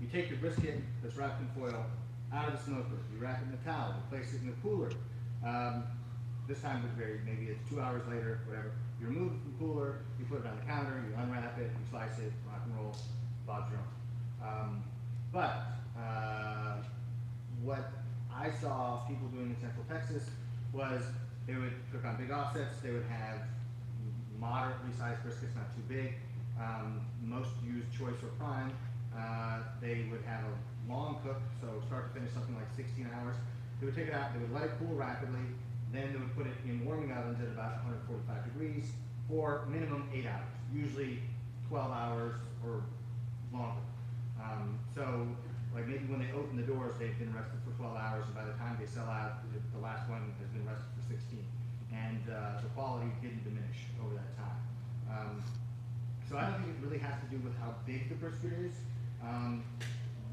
you take your brisket that's wrapped in foil out of the smoker, you wrap it in a towel, you place it in the cooler. This time would vary, maybe it's 2 hours later, whatever. You remove it from the cooler, you put it on the counter, you unwrap it, you slice it, rock and roll, Bob's your own. What I saw people doing in Central Texas was they would cook on big offsets, they would have moderately sized briskets, not too big. Most use choice or prime. They would have a long cook, so start to finish something like 16 hours. They would take it out, they would let it cool rapidly, then they would put it in warming ovens at about 145 degrees for minimum 8 hours, usually 12 hours or longer. So like maybe when they open the doors, they've been rested for 12 hours, and by the time they sell out, the last one has been rested for 16. And the quality didn't diminish over that time. So I don't think it really has to do with how big the brisket is.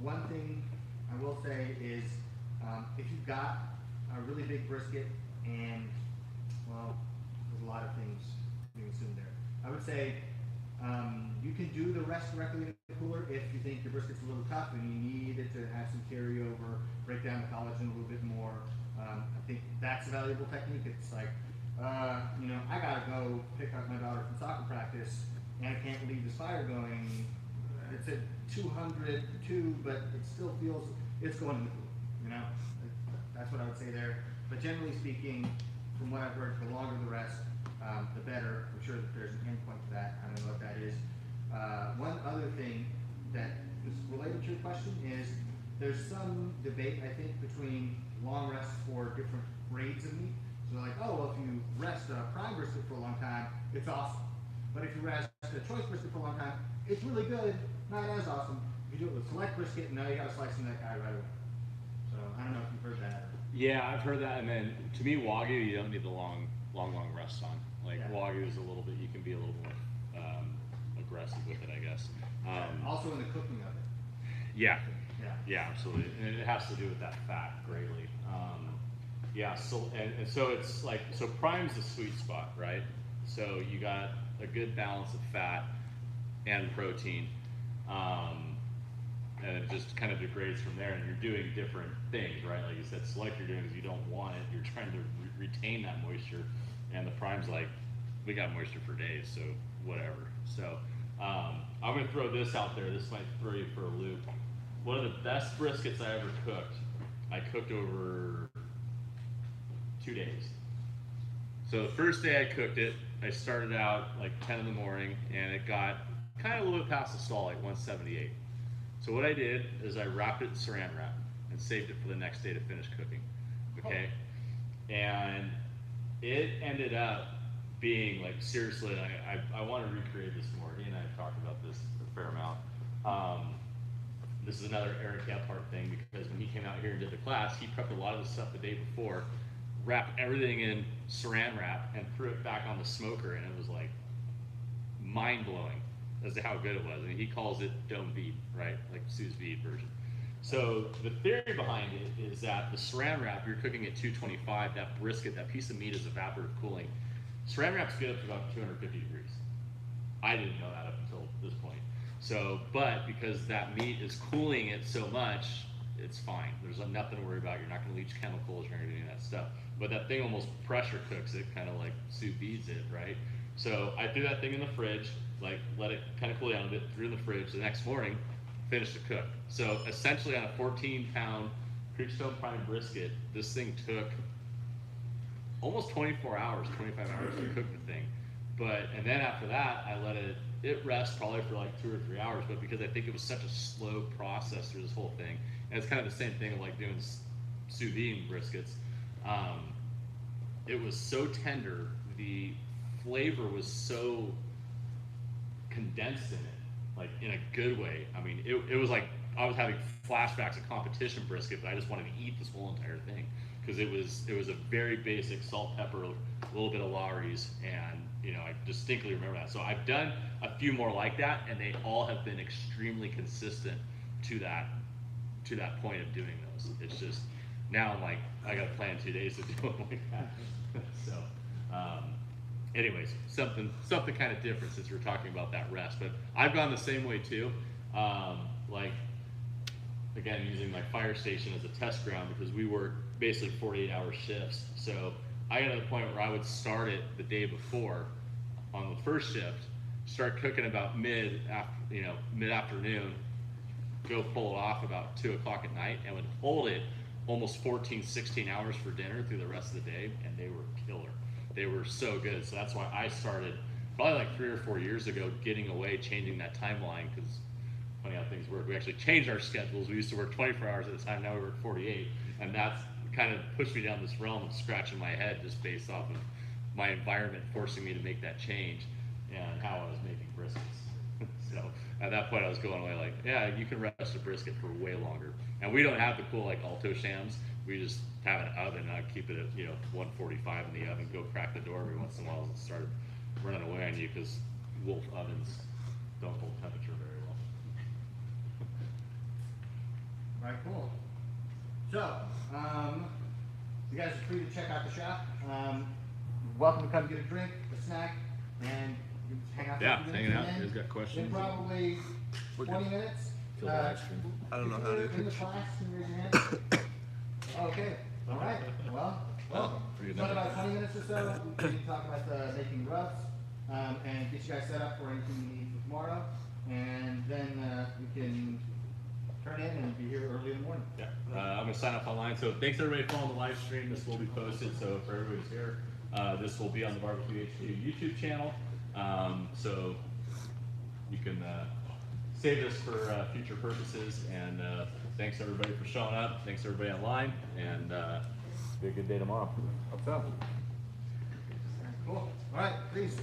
One thing I will say is, if you've got a really big brisket and, well, there's a lot of things being assumed there. I would say you can do the rest directly in the cooler if you think your brisket's a little tough and you need it to have some carryover, break down the collagen a little bit more. I think that's a valuable technique. It's like, you know, I gotta go pick up my daughter from soccer practice and I can't leave this fire going. It's at 202, but it still feels it's going in the cooler, you know? That's what I would say there. But generally speaking, from what I've heard, the longer the rest, the better. I'm sure that there's an endpoint to that. I don't know what that is. One other thing that is related to your question is there's some debate, I think, between long rests for different grades of meat. So like, oh, well, if you rest a prime brisket for a long time, it's awesome. But if you rest a choice brisket for a long time, it's really good, not as awesome. If you do it with select brisket, now you gotta slice into that guy right away. So I don't know if you've heard that. Yeah, I've heard that. And then to me, Wagyu, you don't need the long rest on. Like Yeah. Wagyu is a little bit, you can be a little more aggressive with it, I guess. Also in the cooking of it. Yeah. Yeah. Yeah, absolutely. And it has to do with that fat greatly. Yeah, so and so it's like, so prime's the sweet spot, right? So you got a good balance of fat and protein. And it just kind of degrades from there, and you're doing different things, right? Like you said, select you're doing is you don't want it, you're trying to retain that moisture, and the prime's like, we got moisture for days, so whatever. So I'm gonna throw this out there, this might throw you for a loop. One of the best briskets I ever cooked, I cooked over 2 days. So the first day I cooked it, I started out like 10 in the morning, and it got kind of a little bit past the stall, like 178. So what I did is I wrapped it in saran wrap and saved it for the next day to finish cooking, okay? And it ended up being like, seriously, I want to recreate this more. He and I have talked about this a fair amount. This is another Eric Gephardt thing, because when he came out here and did the class, he prepped a lot of the stuff the day before, wrapped everything in saran wrap and threw it back on the smoker, and it was like mind-blowing as to how good it was. I mean, he calls it dome vide, right? Like sous vide version. So the theory behind it is that the saran wrap, you're cooking at 225, that brisket, that piece of meat is evaporative cooling. Saran wrap's good up to about 250 degrees. I didn't know that up until this point. So, but because that meat is cooling it so much, it's fine. There's nothing to worry about. You're not gonna leach chemicals, you're not gonna do any of that stuff. But that thing almost pressure cooks it, kind of like sous vides it, right? So I threw that thing in the fridge, like let it kind of cool down a bit, threw it in the fridge. The next morning, finished the cook. So essentially on a 14-pound Creekstone prime brisket, this thing took almost 24 hours, 25 hours to cook the thing. And then after that, I let it rest probably for like 2 or 3 hours, but because I think it was such a slow process through this whole thing, and it's kind of the same thing of like doing sous vide briskets, it was so tender, the flavor was so condensed in it, like in a good way. I mean, it was like I was having flashbacks of competition brisket, but I just wanted to eat this whole entire thing, because it was a very basic salt, pepper, a little bit of Lawry's, and you know, I distinctly remember that. So I've done a few more like that, and they all have been extremely consistent to that point of doing those. It's just now I'm like, I got to plan 2 days to do it like that. So anyways, something kind of different since we're talking about that rest. But I've gone the same way too. Like again, using my fire station as a test ground, because we work basically 48-hour shifts. So I got to the point where I would start it the day before on the first shift, start cooking about mid-afternoon, go pull it off about 2 o'clock at night, and would hold it almost 14, 16 hours for dinner through the rest of the day, and they were killer. They were so good. So that's why I started probably like 3 or 4 years ago, getting away, changing that timeline, because funny how things work. We actually changed our schedules. We used to work 24 hours at a time, now we work 48, and that's kind of pushed me down this realm of scratching my head just based off of my environment forcing me to make that change and how I was making briskets. So at that point, I was going away like, yeah, you can rest a brisket for way longer. And we don't have the cool like Alto shams. We just have an oven. I keep it at 145 in the oven. Go crack the door every once in a while and start running away on you because Wolf ovens don't hold temperature very well. All right, cool. So, you guys are free to check out the shop. Welcome to come get a drink, a snack, and you can hang out. Yeah, for a few hanging minutes, out. and You guys got questions? In probably 20 minutes. Kill the live stream. I don't know if how you're to. in the class, can you raise your hand? Okay, all right. Well, welcome. pretty So in about 20 minutes or so, we can talk about making rubs and get you guys set up for anything you need for tomorrow, and then we can turn in and be here early in the morning. Yeah, I'm gonna sign up online. So thanks everybody for following the live stream. This will be posted. So for everybody who's here, this will be on the BBQHQ YouTube channel. So you can save this for future purposes. And thanks everybody for showing up. Thanks everybody online, and be a good day tomorrow. What's up? Cool. All right, please.